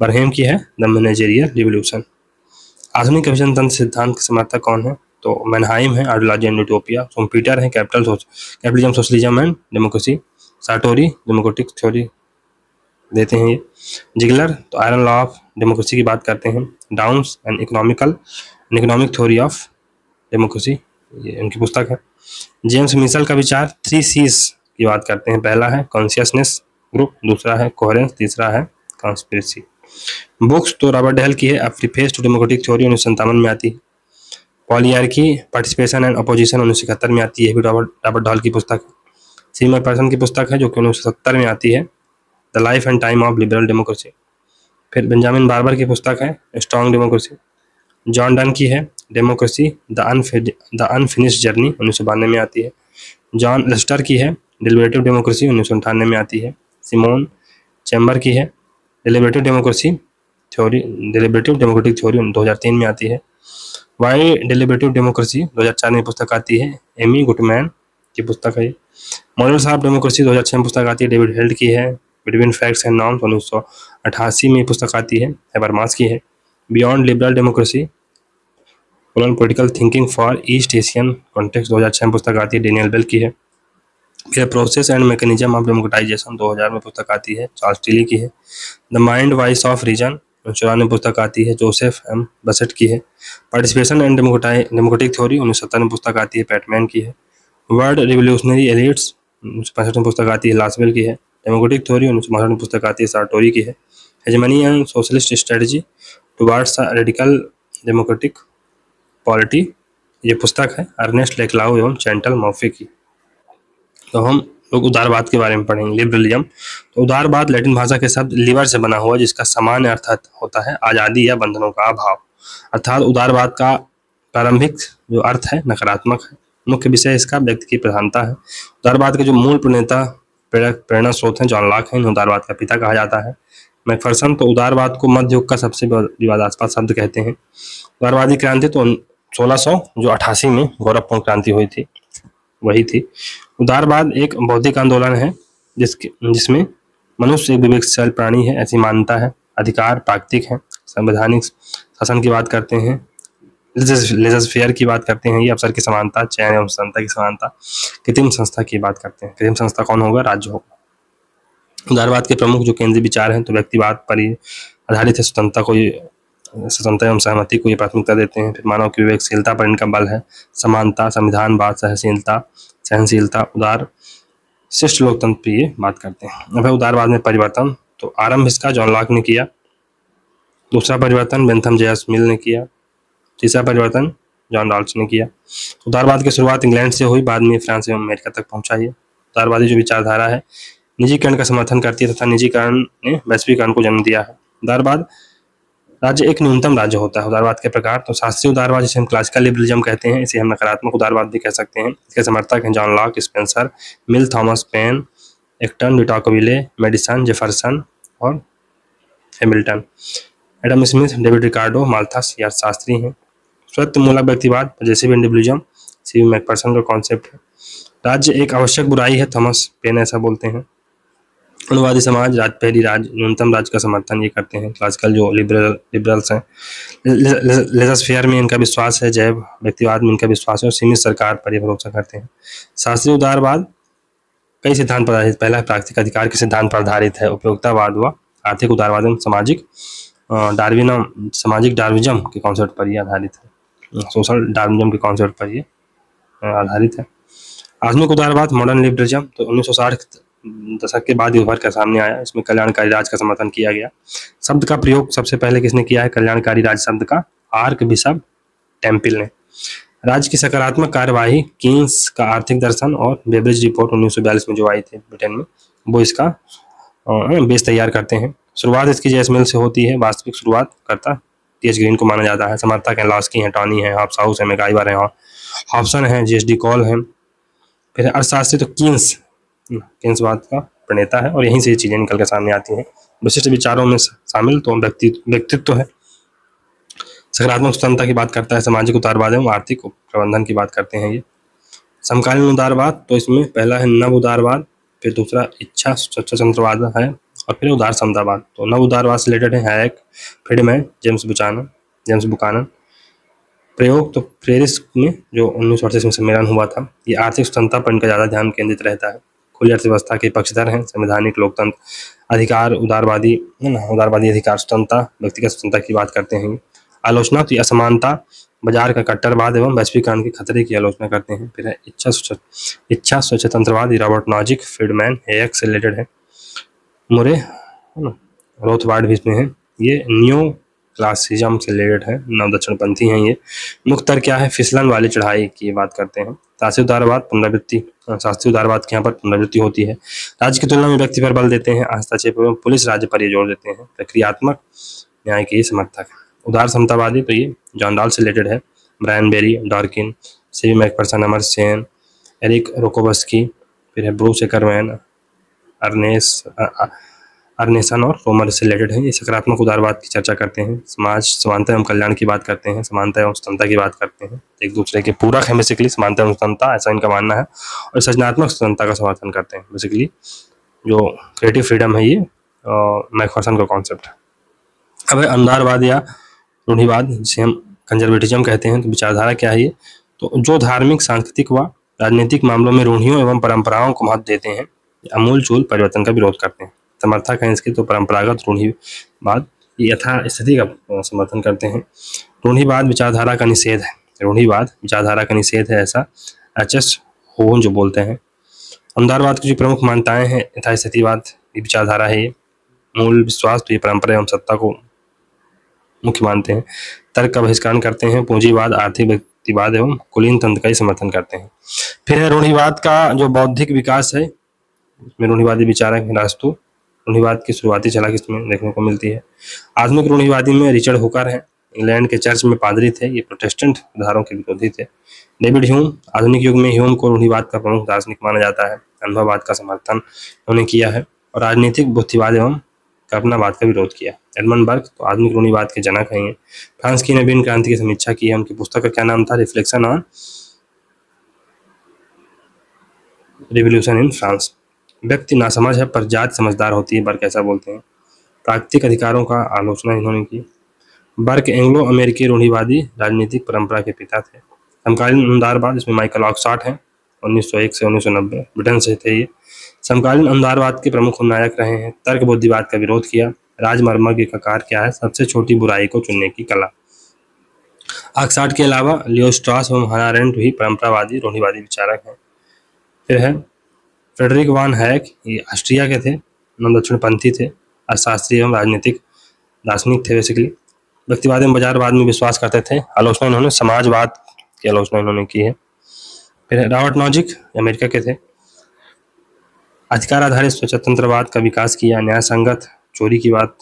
बरहेम की है द मैनेजेरियल रिवोल्यूशन। आधुनिक अभिजन तंत्र सिद्धांत के समर्थक कौन है? तो मैनहाइम है आइडियोलॉजी एंड यूटोपिया। सोमपीटर है capitalism socialism and democracy. Sartori democratic theory देते हैं ये। जिगलर तो आयरन लॉ ऑफ डेमोक्रेसी की बात करते हैं। Downs and economic theory of democracy, ये उनकी पुस्तक है। जेम्स मिशेल का विचार 3 C's की बात करते हैं। पहला है कॉन्शियसनेस ग्रुप, दूसरा है कोहेरेंस, तीसरा है कॉन्स्पिरेसी। बुक्स तो रॉबर्ट डेल की है अ प्रीफेस टू डेमोक्रेटिक थ्योरी 1957 में आती है। पॉलियार्की पार्टिसिपेशन एंड अपोजिशन 1971 में आती है, भी रॉबर्ट डेल की पुस्तक है। सी मैकफर्सन की पुस्तक है जो कि 1970 में आती है, the life and time of liberal democracy. फिर बेंजामिन बार्बर की पुस्तक है स्ट्रॉन्ग डेमोक्रेसी। जॉन डन की है डेमोक्रेसी द अनफिनिश्ड जर्नी 1992 में आती है। जॉन लेस्टर की है डिलिबरेटिव डेमोक्रेसी 1998 में आती है। सिमोन चैम्बर की है डिलिबरेटिव डेमोक्रेटिक थ्योरी 2003 में आती है। वाई डिलिबरेटिव डेमोक्रेसी 2004 में पुस्तक आती है, एमी गुटमैन की पुस्तक है। मॉडल्स ऑफ डेमोक्रेसी 2006 में पुस्तक आती है, डेविड हेल्ड की है। बिटवीन फैक्ट्स एंड नॉर्म्स 1988 में पुस्तक आती है, हैबरमास की है। Beyond liberal democracy political thinking for east Asian context 2006 में पुस्तक आती है, डेनियल बेल की है। फिर process and mechanism of democratisation 2000 में पुस्तक आती है, चार्ल्स टिली की है। The mind voice of reason 1994 में पुस्तक आती है, जोसेफ एम बसेट की है। पार्टिसिपेशन एंड डेमोक्रेटिक थ्योरी 1970 में पुस्तक आती है, पैटमैन की है। वर्ल्ड रिवोल्यूशनरी एलिट्स 1965 में पुस्तक आती है, लासवेल की है। डेमोक्रेटिक थ्योरी 1962 में पुस्तक आती है, सार्टोरी की है। Hegemony and socialist strategy towards radical democratic polity, ये पुस्तक है अर्नेस्ट लेक्लाउ एवं चैंटल मॉफे की। तो हम लोग उदारवाद के बारे में पढ़ेंगे, लिबरलिज्म। तो उदारवाद लैटिन भाषा के शब्द लिबर से बना हुआ, जिसका सामान्य अर्थ होता है आज़ादी या बंधनों का अभाव। अर्थात उदारवाद का प्रारंभिक जो अर्थ है नकारात्मक है। मुख्य विषय इसका व्यक्ति की प्रधानता है। उदारवाद के जो मूल प्रेरणा स्रोत हैं जॉन लॉक हैं, उदारवाद का पिता कहा जाता है। मैकफर्सन तो उदारवाद को मध्य युग का सबसे विवादास्पद शब्द कहते हैं। उदारवादी क्रांति तो 1688 में गौरवपूर्ण क्रांति हुई थी, वही थी। उदारवाद एक बौद्धिक आंदोलन है जिसमें मनुष्य एक विवेकशील प्राणी है, ऐसी मान्यता है। अधिकार प्राकृतिक है। संवैधानिक शासन की बात करते हैं, लेजर-फेयर की बात करते हैं, ये अवसर की समानता, चयन एवं स्वतंत्रता की समानता। कृत्रिम संस्था की बात करते हैं, कृत्रिम संस्था कौन होगा? राज्य होगा। उदारवाद के प्रमुख जो केंद्रीय विचार हैं तो व्यक्तिवाद पर ही आधारित है। स्वतंत्रता एवं सहमति को ये प्राथमिकता देते हैं। फिर मानव की विवेकशीलता पर इनका बल है। समानता, संविधानवाद, सहनशीलता, उदार शिष्ट लोकतंत्र पर ये बात करते हैं। अब है उदारवाद में परिवर्तन। तो आरंभ इसका जॉन लॉक ने किया, दूसरा परिवर्तन बेंथम जे.एस. मिल ने किया, तीसरा परिवर्तन जॉन रॉल्स ने किया। उदारवाद की शुरुआत इंग्लैंड से हुई, बाद में फ्रांस एवं अमेरिका तक पहुंचा। है उदारवादी जो विचारधारा है निजीकरण का समर्थन करती है तथा निजीकरण ने वैश्वीकरण को जन्म दिया है। उदारवाद राज्य एक न्यूनतम राज्य होता है। उदारवाद के प्रकार तो शास्त्रीय उदारवाद जिसे हम क्लासिकल लिबरलिज्म कहते हैं, इसे हम नकारात्मक उदारवाद भी कह सकते हैं। इसके समर्थक हैं John Locke, Spencer, Mill, Thomas Paine, Acton, de Tocqueville, Madison, Jefferson और Hamilton. Adam Smith, David Ricardo, Malthus या शास्त्री हैं। स्वत्वमूलक व्यक्तिवाद जैसे भी इंडिविजुअलिज्म सी मैकफर्सन का कॉन्सेप्ट है। राज्य एक आवश्यक बुराई है, थॉमस पेन ऐसा बोलते हैं। अनुवादी समाज पहली राज्य न्यूनतम राज्य का समर्थन ये करते हैं। क्लासिकल जो लिबरल्स हैं, लेजर-फेयर में इनका विश्वास है, जैव व्यक्तिवाद में इनका विश्वास है और सीमित सरकार पर ये भरोसा करते हैं। शास्त्रीय उदारवाद कई सिद्धांत पर आधारित, पहला प्राकृतिक अधिकार के सिद्धांत पर आधारित है। उपयोगितावाद व आर्थिक उदारवाद सामाजिक डार्विज्म के कॉन्सेप्ट पर ये आधारित है। सोशल डार्विज्म के कॉन्सेप्ट पर ये आधारित है। आधुनिक उदारवाद मॉडर्न लिबरलिज्म तो 1960 दशक के बाद उभर कर सामने आया। इसमें कल्याणकारी राज का समर्थन किया गया। शब्द का प्रयोग सबसे पहले किसने किया है? कल्याणकारी राज शब्द का आर्क बिशप टेम्पिल ने। राज्य की सकारात्मक कार्यवाही, कीन्स का आर्थिक दर्शन और बेब्रिज रिपोर्ट 1942 में जो आई थी ब्रिटेन में, वो इसका बेस तैयार करते हैं। शुरुआत इसकी जे.एस. मिल से होती है। वास्तविक शुरुआत करता टी.एच. ग्रीन को माना जाता है। समर्थक हैं लॉस्की हैं, टॉनी हैं, हॉब्स है, मैकआइवर हैं, हॉब्सन हैं, जी.एस.डी. कॉल हैं। फिर अर्थशास्त्री तो कीन्सवाद का प्रणेता है और यहीं से ये चीज़ें निकल कर सामने आती हैं। विशिष्ट विचारों में शामिल तो व्यक्तित्व है। सकारात्मक स्वतंत्रता की बात करता है। सामाजिक उदारवाद एवं आर्थिक प्रबंधन की बात करते हैं ये। समकालीन उदारवाद, तो इसमें पहला है नव उदारवाद, फिर दूसरा इच्छा स्वतंत्रवाद है, और फिर उदार समतावाद। तो नव उदारवाद से रिलेटेड है हैक, फ्रीडमैन, जेम्स बुकानन। प्रयोग, तो पेरिस में जो 1938 में सम्मेलन हुआ था, ये आर्थिक स्वतंत्रता पर इनका ज़्यादा ध्यान केंद्रित रहता है। खुली अर्थव्यवस्था के पक्षधर हैं, संवैधानिक लोकतंत्र, अधिकार उदारवादी है ना, उदारवादी अधिकार स्वतंत्रता, व्यक्तिगत स्वतंत्रता की बात करते हैं। आलोचना, तो असमानता, बाजार का कट्टरवाद एवं वैश्वीकरण के खतरे की आलोचना करते हैं। फिर है इच्छा स्वतंत्रवाद, रॉबर्ट नॉजिक, फ्रीडमैन, हैक से रिलेटेड है। मुरे है ना, रोथबार्ड भी इसमें है। ये न्यू क्लासिज्म से रिलेटेड है, नव दक्षिणपंथी हैं ये। मुख्य तर्क क्या है, फिसलन वाली चढ़ाई की बात करते हैं। शास्त्रीय उदारवाद, पुनरावृत्ति, शास्त्रीय उदारवाद के यहाँ पर पुनरावृत्ति होती है। राज्य की तुलना में व्यक्ति पर बल देते हैं, हस्तक्षेप एवं पुलिस राज्य पर ये जोर देते हैं। प्रक्रियात्मक न्याय के समर्थक है। उदार समतावादी, तो ये जॉन डॉल से रिलेटेड है। ब्रायन बेरी, डॉर्किन, सीवी मैकफरसन, अमर सेन, एरिक रोकोवस्की, फिर है ब्रूस एकरमैन, अर्नेसन और रोमर से रिलेटेड है। ये सकारात्मक उदारवाद की चर्चा करते हैं। समाज समानता एवं कल्याण की बात करते हैं, समानता एवं स्वतंत्रता की बात करते हैं। एक दूसरे के पूरक है बेसिकली समानता एवं स्वतंत्रता, ऐसा इनका मानना है। और सृजनात्मक स्वतंत्रता का समर्थन करते हैं। बेसिकली जो क्रिएटिव फ्रीडम है, ये मैकफरसन का कॉन्सेप्ट है। अब है अंधारवाद या रूढ़िवाद, जिसे हम कंजर्वेटिज्म कहते हैं। तो विचारधारा क्या है ये, तो जो धार्मिक, सांस्कृतिक व राजनीतिक मामलों में रूढ़ियों एवं परंपराओं को महत्व देते हैं, अमूल चूल परिवर्तन का विरोध करते हैं। समर्थक हैं इसके, तो परंपरागत रूढ़िवाद, यथास्थिति का समर्थन करते हैं। रूढ़िवाद विचारधारा का निषेध है, रूढ़िवाद विचारधारा का निषेध है, ऐसा एच.एस. होवन जो बोलते हैं। अंधारवाद की जो प्रमुख मान्यताएं हैं, यथास्थितिवाद की विचारधारा है ये। मूल विश्वास, तो ये परंपरा एवं सत्ता को मुख्य मानते हैं। तर्क का बहिष्कार करते हैं। पूंजीवाद, आर्थिक व्यक्तिवाद एवं कुलीन तंत्र का ही समर्थन करते हैं। फिर है रूढ़िवाद का जो बौद्धिक विकास है, इसमें रूढ़िवादी विचारक रास्तु रूढ़िवाद की शुरुआती झलक इसमें देखने को मिलती है। आधुनिक रूढ़िवादी में रिचर्ड हुकर है, इंग्लैंड के चर्च में पादरी थे, ये प्रोटेस्टेंट धारों के विरोधी थे। डेविड ह्यूम, आधुनिक युग में ह्यूम को रूढ़िवाद का प्रमुख दार्शनिक माना जाता है। अनुभववाद का समर्थन उन्होंने किया है और राजनीतिक बुद्धिवाद एवं कल्पनावाद का विरोध किया। एडमंड बर्ग, तो आधुनिक रूढ़िवाद के जनक हैं ये। फ्रांस की नवीन क्रांति की समीक्षा की है, उनकी पुस्तक का क्या नाम था, reflection on revolution in France. व्यक्ति नासमझ है पर जात समझदार होती है, बर्ग ऐसा बोलते हैं। प्राकृतिक अधिकारों का आलोचना इन्होंने की। बर्ग एंग्लो अमेरिकी रूढ़िवादी राजनीतिक परंपरा के पिता थे। समकालीन अंधारवाद, इसमें माइकल ऑक्सफोर्ड हैं, 1901 से 1990 ब्रिटेन से थे ये। समकालीन अंधारवाद के प्रमुख नायक रहे हैं। तर्क बुद्धिवाद का विरोध किया। राजमर्मज्ञ का कार्य क्या है, सबसे छोटी बुराई को चुनने की कला। ऑक्सफोर्ड के अलावा लियो स्ट्रॉस एवं हन्ना अरेंट भी परंपरावादी रूढ़िवादी विचारक हैं। फिर है फ्रेडरिक वान हैक, ये ऑस्ट्रिया के थे, नव दक्षिणपंथी थे, अर्थशास्त्री एवं राजनीतिक दार्शनिक थे। बेसिकली व्यक्तिवाद एवं बाजारवाद में विश्वास करते थे। आलोचना इन्होंने समाजवाद की आलोचना इन्होंने की है। फिर रॉबर्ट नॉजिक, अमेरिका के थे, अधिकार आधारित स्वतंत्रवाद का विकास किया। न्याय संगत चोरी की बात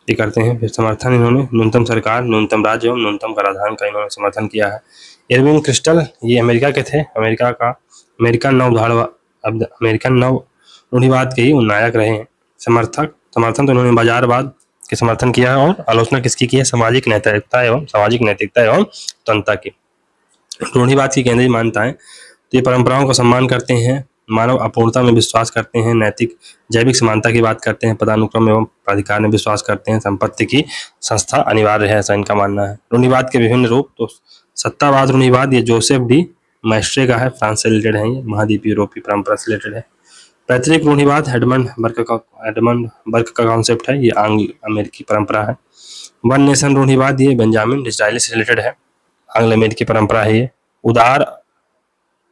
ये करते हैं। फिर समर्थन इन्होंने न्यूनतम सरकार, न्यूनतम राज्य एवं न्यूनतम कराधान का इन्होंने समर्थन किया है। एरविन क्रिस्टल, ये अमेरिका के थे, अमेरिकन नव रूढ़िवाद के ही नायक रहे हैं। समर्थन तो इन्होंने बाजारवाद के समर्थन किया है और आलोचना किसकी की है, सामाजिक नैतिकता एवं स्वतंत्रता की। रूढ़िवाद की केंद्रीय मान्यताएं, तो ये परंपराओं का सम्मान करते हैं, मानव अपूर्णता में विश्वास करते हैं, नैतिक जैविक समानता की बात करते हैं, पदानुक्रम एवं प्राधिकार में विश्वास करते हैं, संपत्ति की संस्था अनिवार्य है, ऐसा इनका मानना है। रूढ़िवाद के विभिन्न रूप, तो सत्तावाद रूढ़िवाद, ये जोसेफ डी मैस्ट्रे का है, फ्रांस से रिलेटेड है, ये महाद्वीपीय यूरोपीय परंपरा से रिलेटेड है। पैतृक रूढ़िवाद एडमंड बर्ग का कॉन्सेप्ट है, ये आंग्ल अमेरिकी परंपरा है। वन नेशन रूढ़िवाद, ये बेंजामिन डिसरायली से रिलेटेड है, आंग्ल अमेरिकी परंपरा है ये।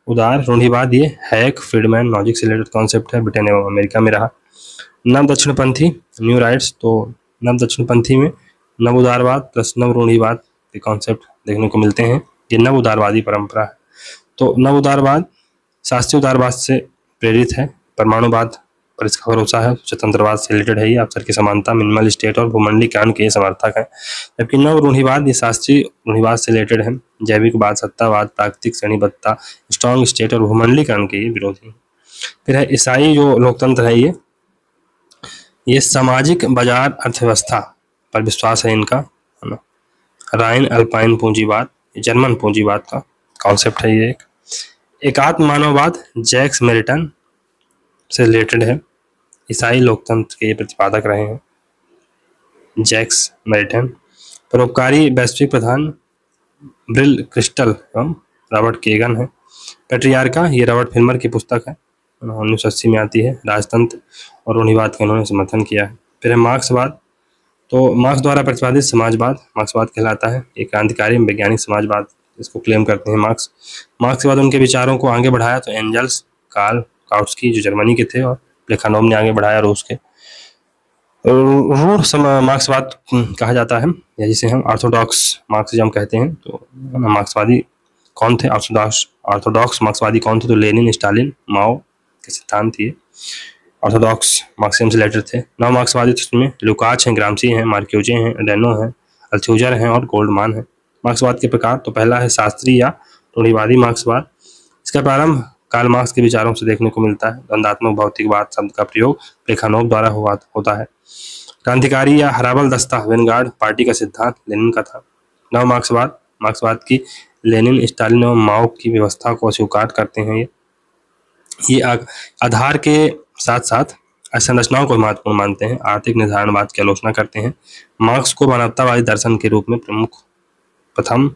उदार रूढ़िवाद, ये हैक, फ्रीडमैन, नॉजिक से रिलेटेड कॉन्सेप्ट है, ब्रिटेन एवं अमेरिका में रहा। नव दक्षिणपंथी न्यू राइट्स, तो नव दक्षिणपंथी में नव उदारवाद प्लस नव रूढ़िवाद के कॉन्सेप्ट देखने को मिलते हैं, ये नव उदारवादी परंपरा है। तो नव उदारवाद शास्त्रीय उदारवाद से प्रेरित है, परमाणुवाद पर इसका भरोसा है, स्वतंत्रवाद से रिलेटेड है, ये अवसर की समानता, मिनिमल स्टेट और भूमंडलीकरण के समर्थक है। जबकि नव रूढ़िवाद ये शास्त्रीय रूढ़िवाद से रिलेटेड है, जैविकवाद, सत्तावाद, प्राकृतिक श्रेणीबद्धता, स्ट्रॉन्ग स्टेट और भूमंडलीकरण के विरोधी। फिर है ईसाई जो लोकतंत्र है, ये सामाजिक बाजार अर्थव्यवस्था पर विश्वास है इनका, है ना। राइन अल्पाइन पूंजीवाद, जर्मन पूंजीवाद का कॉन्सेप्ट है ये। एकात्म मानववाद जैक्स मेरिटन से रिलेटेड है। ईसाई लोकतंत्र के प्रतिपादक रहे हैं जैक्स मेरिटन। परोपकारी वैश्विक प्रधान ब्रिल क्रिस्टल एवं रॉबर्ट केगन है। पैट्रियार्का ये रॉबर्ट फिल्मर की पुस्तक है, 1980 में आती है। राजतंत्र और रूढ़िवाद का उन्होंने समर्थन किया है। फिर है मार्क्सवाद, तो मार्क्स द्वारा प्रतिपादित समाजवाद मार्क्सवाद कहलाता है। एक क्रांतिकारी वैज्ञानिक समाजवाद इसको क्लेम करते हैं मार्क्स। मार्क्स के बाद उनके विचारों को आगे बढ़ाया तो एंजल्स, कार्ल काउट्स्की जो जर्मनी के थे, और प्लेखानोव ने आगे बढ़ाया रूस के। रूढ़ मार्क्सवाद कहा जाता है, या जिसे हम ऑर्थोडॉक्स मार्क्सिज्म कहते हैं। तो मार्क्सवादी कौन थे? ऑर्थोडॉक्स मार्क्सवादी कौन थे? तो लेनिन, स्टालिन, माओ के सिद्धांत ये ऑर्थोडॉक्स मार्क्सिज्म से रिलेटेड थे। नव मार्क्सवादी इसमें लुकाच हैं, ग्रामसी हैं, मार्क्यूजे हैं, रेनो हैं, अल्थ्यूजर हैं और गोल्डमान हैं। मार्क्सवाद के प्रकार, तो पहला है शास्त्रीय या रूढ़िवादी मार्क्सवाद। इसका प्रारंभ कार्ल मार्क्स के विचारों से देखने को मिलता है। द्वंदात्मक भौतिकवाद शब्द का प्रयोग प्लेखानोव द्वारा होता है। क्रांतिकारी या हराबल दस्ता वेनगार्ड पार्टी का सिद्धांत लेनिन का था। नव मार्क्सवाद की लेनिन, स्टालिन और माओ की व्यवस्था को अस्वीकार करते हैं। ये आधार के साथ साथ संरचनाओं को महत्वपूर्ण मानते हैं। आर्थिक निर्धारणवाद की आलोचना करते हैं। मार्क्स को मानवतावादी दर्शन के रूप में प्रथम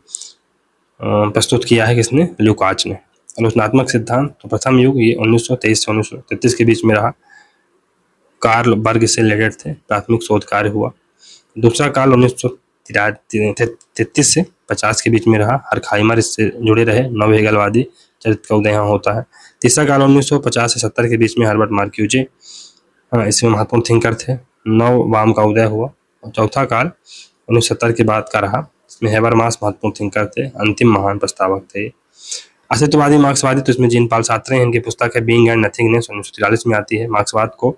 प्रस्तुत किया है किसने? लुकाच ने। आलोचनात्मक सिद्धांत, तो प्रथम युग ये 1923 से 1933 के बीच में रहा। कार्ल बर्ग से रिलेटेड थे, प्राथमिक शोध कार्य हुआ। दूसरा काल 1933 से 50 के बीच में रहा। हरखाइमर इससे जुड़े रहे। नव हेगलवादी चरित्र का उदय यहाँ होता है। तीसरा काल 1950 से 70 के बीच में हर्बर्ट मार्क्यूजे इसमें महत्वपूर्ण थिंकर थे। नव वाम का उदय हुआ। और चौथा काल 1970 के बाद का रहा, इसमें हेबरमास महत्वपूर्ण थिंकर थे, अंतिम महान प्रस्तावक थे। अस्तित्ववादी मार्क्सवादी, तो इसमें जीन पाल सार्त्रे हैं, इनकी पुस्तक है बीइंग एंड नथिंगनेस, 1943 में आती है। मार्क्सवाद को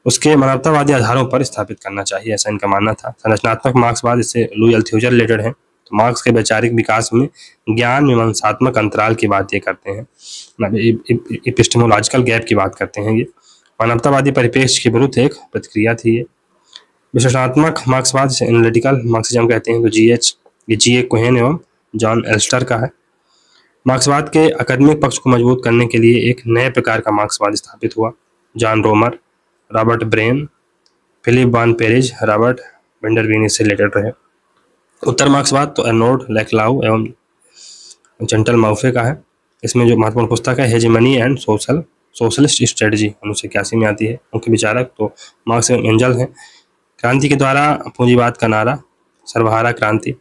उसके मानवतावादी आधारों पर स्थापित करना चाहिए, ऐसा इनका मानना था। संरचनात्मक मार्क्सवाद, इससे लुई अल्थ्यूजर रिलेटेड है। तो मार्क्स के वैचारिक विकास में ज्ञान मीमांसात्मक अंतराल की बात ये करते हैं, एपिस्टेमोलॉजिकल गैप की बात करते हैं। ये मानवतावादी परिप्रेक्ष्य के विरुद्ध एक प्रतिक्रिया थी। ये विश्लेषणात्मक मार्क्सवाद, जिसे एनालिटिकल मार्क्सिज्म कहते हैं, तो जी ए कोहेन एवं जॉन एल्स्टर का है। मार्क्सवाद के अकादमिक पक्ष को मजबूत करने के लिए एक नए प्रकार का मार्क्सवाद स्थापित हुआ। जॉन रोमर, रॉबर्ट ब्रेन, फिलिप वान पेरेज, रॉबर्ट वेंडरबिन इससे रिलेटेड रहे। उत्तर मार्क्सवाद, तो अर्नोल्ड लैक्लाउ एवं जेंटल माउफे का है। इसमें जो महत्वपूर्ण पुस्तक है हेजेमनी एंड सोशलिस्ट स्ट्रेटजी, 1981 में आती है। मुख्य विचारक तो मार्क्स एवं एंजल हैं। क्रांति के द्वारा पूंजीवाद का नारा, सर्वहारा क्रांति,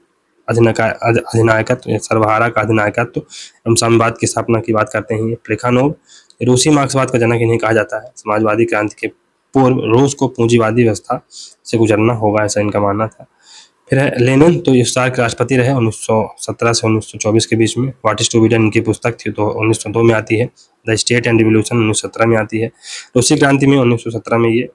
अधिनायकत्व, सर्वहारा का अधिनायकत्व एवं साम्यवाद की स्थापना की बात करते हैं। ये प्लेखानोव, रूसी मार्क्सवाद का जनक इन्हें कहा जाता है। समाजवादी क्रांति के पूर्व रूस को पूंजीवादी व्यवस्था से गुजरना होगा, ऐसा इनका मानना था। फिर है लेनिन, तो यूएसएसआर के राष्ट्रपति रहे 1917 से 1924 के बीच में। What is to be done इनकी पुस्तक थी, तो 1902 में आती है। द स्टेट एंड रिवोल्यूशन 1917 में आती है। रूसी क्रांति में 1917 में ये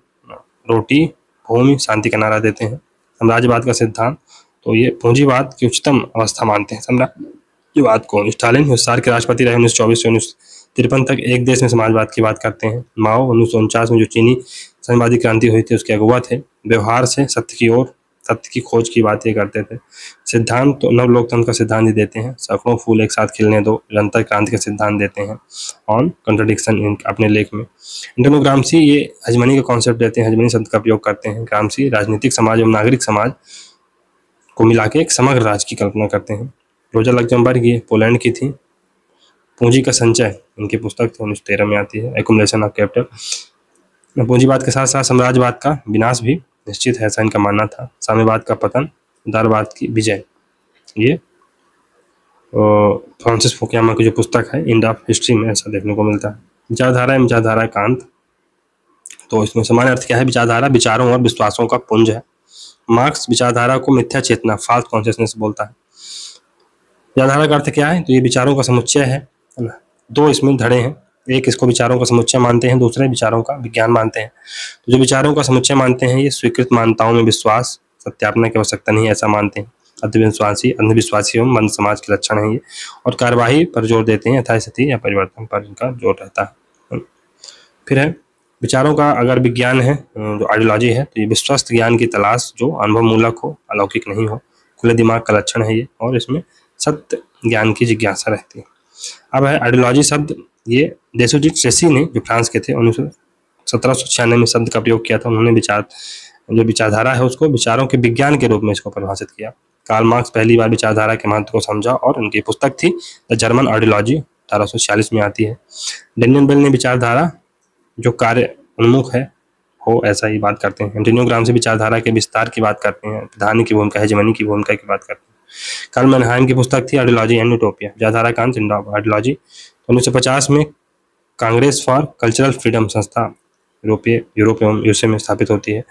रोटी भूमि शांति का नारा देते हैं। साम्राज्यवाद का सिद्धांत, तो ये पूंजीवाद की उच्चतम अवस्था मानते हैं साम्राज्यवाद को। स्टालिन यूएसएसआर के राष्ट्रपति रहे 1924 से 1953 तक। एक देश में समाजवाद की बात करते हैं। माओ 1949 में जो चीनी साम्यवादी क्रांति हुई थी उसके अगुवा थे। व्यवहार से सत्य की ओर, सत्य की खोज की बात ये करते थे। सिद्धांत, तो नव लोकतंत्र का सिद्धांत ही देते हैं। सैकड़ों फूल एक साथ खिलने दो, निरंतर क्रांति का सिद्धांत देते हैं। ऑन कंट्राडिक्शन अपने लेख में। एंटोनियो ग्राम्सी ये हेजेमनी का कॉन्सेप्ट देते हैं, हेजेमनी शब्द का प्रयोग करते हैं। ग्राम्सी राजनीतिक समाज एवं नागरिक समाज को मिला के एक समग्र राज्य की कल्पना करते हैं। रोजा लग्जमबर्ग ये पोलैंड की थी। पूंजी का संचय इनकी पुस्तक 1913 में आती है, एक्युमुलेशन ऑफ कैपिटल। पूंजीवाद के साथ साथ साम्राज्यवाद का विनाश भी निश्चित है, ऐसा इनका मानना था। साम्यवाद का पतन, उदारवाद की विजय, ये फ्रांसिस फुकुयामा की जो पुस्तक है एंड ऑफ हिस्ट्री में ऐसा देखने को मिलता है। विचारधारा कांत, तो इसमें सामान्य अर्थ क्या है? विचारधारा विचारों और विश्वासों का पुंज है। मार्क्स विचारधारा को मिथ्या चेतना, फाल्स कॉन्शियसनेस बोलता है। विचारधारा का अर्थ क्या है? तो ये विचारों का समुच्चय है ना। दो इसमें धड़े हैं, एक इसको विचारों का समुच्चय मानते हैं, दूसरे विचारों का विज्ञान मानते हैं। तो जो विचारों का समुच्चय मानते हैं ये स्वीकृत मान्यताओं में विश्वास, सत्यापन की आवश्यकता नहीं है ऐसा मानते हैं। अंधविश्वासी एवं मंद समाज के लक्षण है ये। और कार्यवाही पर जोर देते हैं, यथास्थिति या परिवर्तन पर इनका जोर रहता है। फिर है विचारों का अगर विज्ञान है, जो आइडियोलॉजी है, तो ये विश्वस्त ज्ञान की तलाश जो अनुभव मूलक हो, अलौकिक नहीं हो, खुले दिमाग का लक्षण है ये। और इसमें सत्य ज्ञान की जिज्ञासा रहती है। अब है आइडियोलॉजी शब्द, ये डेसोजी ट्रेसी ने जो फ्रांस के थे 1796 में शब्द का प्रयोग किया था। उन्होंने जो विचारधारा है उसको विचारों के विज्ञान के रूप में इसको परिभाषित किया। कार्ल मार्क्स पहली बार विचारधारा के महत्व को समझा और उनकी पुस्तक थी द जर्मन आइडियोलॉजी, 1846 में आती है। डेनियल बेल ने विचारधारा जो कार्य उन्मुख है हो ऐसा ही बात करते हैं। एंटोनियो ग्राम्सी विचारधारा के विस्तार की बात करते हैं, प्रधानी की भूमिका, हेजेमनी की भूमिका की बात करते हैं। कार्ल मैनहाइम की पुस्तक थी आइडियोलॉजी एंड यूटोपिया, विचारधारा का अंत आइडियोलॉजी। 1950 में कांग्रेस फॉर कल्चरल फ्रीडम संस्था यूरोप एवं यूएसए में स्थापित होती है।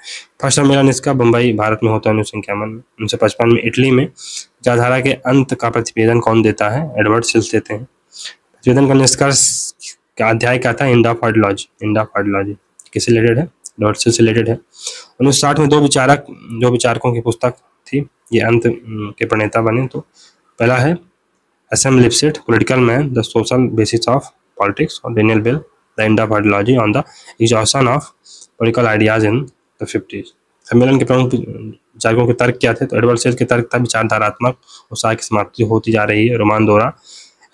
फर्स्ट सम्मेलन इसका बम्बई भारत में होता है 1951 में। 1955 में इटली में विचारधारा के अंत का प्रतिवेदन कौन देता है? एडवर्ड सिल्स देते हैं। प्रतिवेदन का निष्कर्ष का अध्याय क्या था? एंड ऑफ आइडियोलॉजी किससे रिलेटेड है? एडवर्ड सिल्स से रिलेटेड है। 1960 में दो विचारकों की पुस्तक थी, ये अंत के प्रणेता बने। तो पहला है SM Lipset, political man, the social basis of politics, और Daniel Bell, the end of ideology on the exhaustion of political ideas in the 50s। सम्मेलन के प्रमुख विचारकों के तर्क क्या थे? तो एडवर्ड सिल्स के तर्क था विचारधारात्मक उत्साह की समाप्ति होती जा रही है, रोमान दोहरा।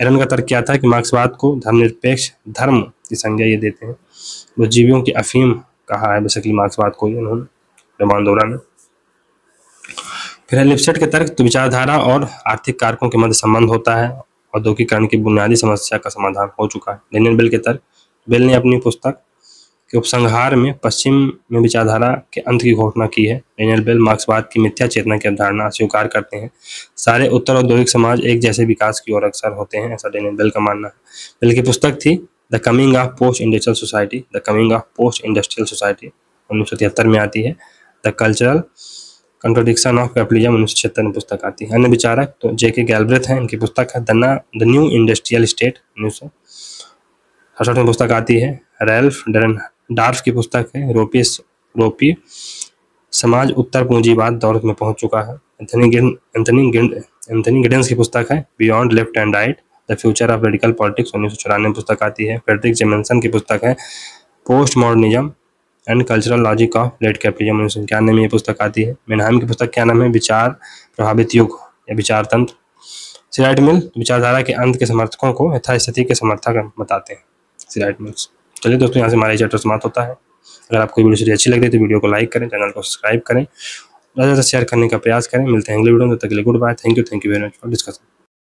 एरन का तर्क क्या था कि मार्क्सवाद को धर्मनिरपेक्ष धर्म की संज्ञा ये देते हैं। बुद्धिजीवियों की अफीम कहा है बेसिकली मार्क्सवाद को, उन्होंने रोमान दोहरा ने। फिर है लिप्सेट के तर्क, तो विचारधारा और आर्थिक कारकों के मध्य संबंध होता है, औद्योगिकरण की बुनियादी समस्या का समाधान हो चुका है। डेनियल बेल के तर्क, बेल ने अपनी पुस्तक के उपसंहार में पश्चिम में विचारधारा के अंत की घोषणा की है। डेनियल बेल मार्क्सवाद की मिथ्या चेतना की अवधारणा स्वीकार करते हैं। सारे उत्तर औद्योगिक समाज एक जैसे विकास की ओर अग्रसर होते हैं, ऐसा डेनियल बेल का मानना है। बेल की पुस्तक थी the coming of post industrial society, 1973 में आती है। The cultural contradiction of capitalism, 1976 में पुस्तक आती है। अन्य विचारक तो जेके गैल्ब्रेथ हैं, इनकी पुस्तक है द न्यू इंडस्ट्रियल स्टेट, 1968 में पुस्तक आती है। रैल्फ डार्फ की पुस्तक है यूरोपीय समाज उत्तर पूंजीवाद दौर में पहुंच चुका है। एंथनी गिडेंस की पुस्तक है beyond left and right, the future of radical politics, 1994 में पुस्तक आती है। फ्रेडरिक जेमेसन की पुस्तक है post modernism and cultural logic of late capitalism, 1991 में ये पुस्तक आती है। मैनहाइम की पुस्तक क्या नाम है? विचार प्रभावित युग या विचार तंत्र। सिराइट मिल विचारधारा के अंत के समर्थकों को यथास्थिति के समर्थक बताते हैं, सिराइट मिल्स। चलिए दोस्तों, यहाँ से हमारा चैप्टर समाप्त होता है। अगर आपको वीडियो सीरीज अच्छी लग रही है तो वीडियो को लाइक करें, चैनल को सब्सक्राइब करें, ज़्यादा से शेयर करने का प्रयास करें। मिलते हैं अगले वीडियो में, तब तक के लिए goodbye. Thank you very much for discussion.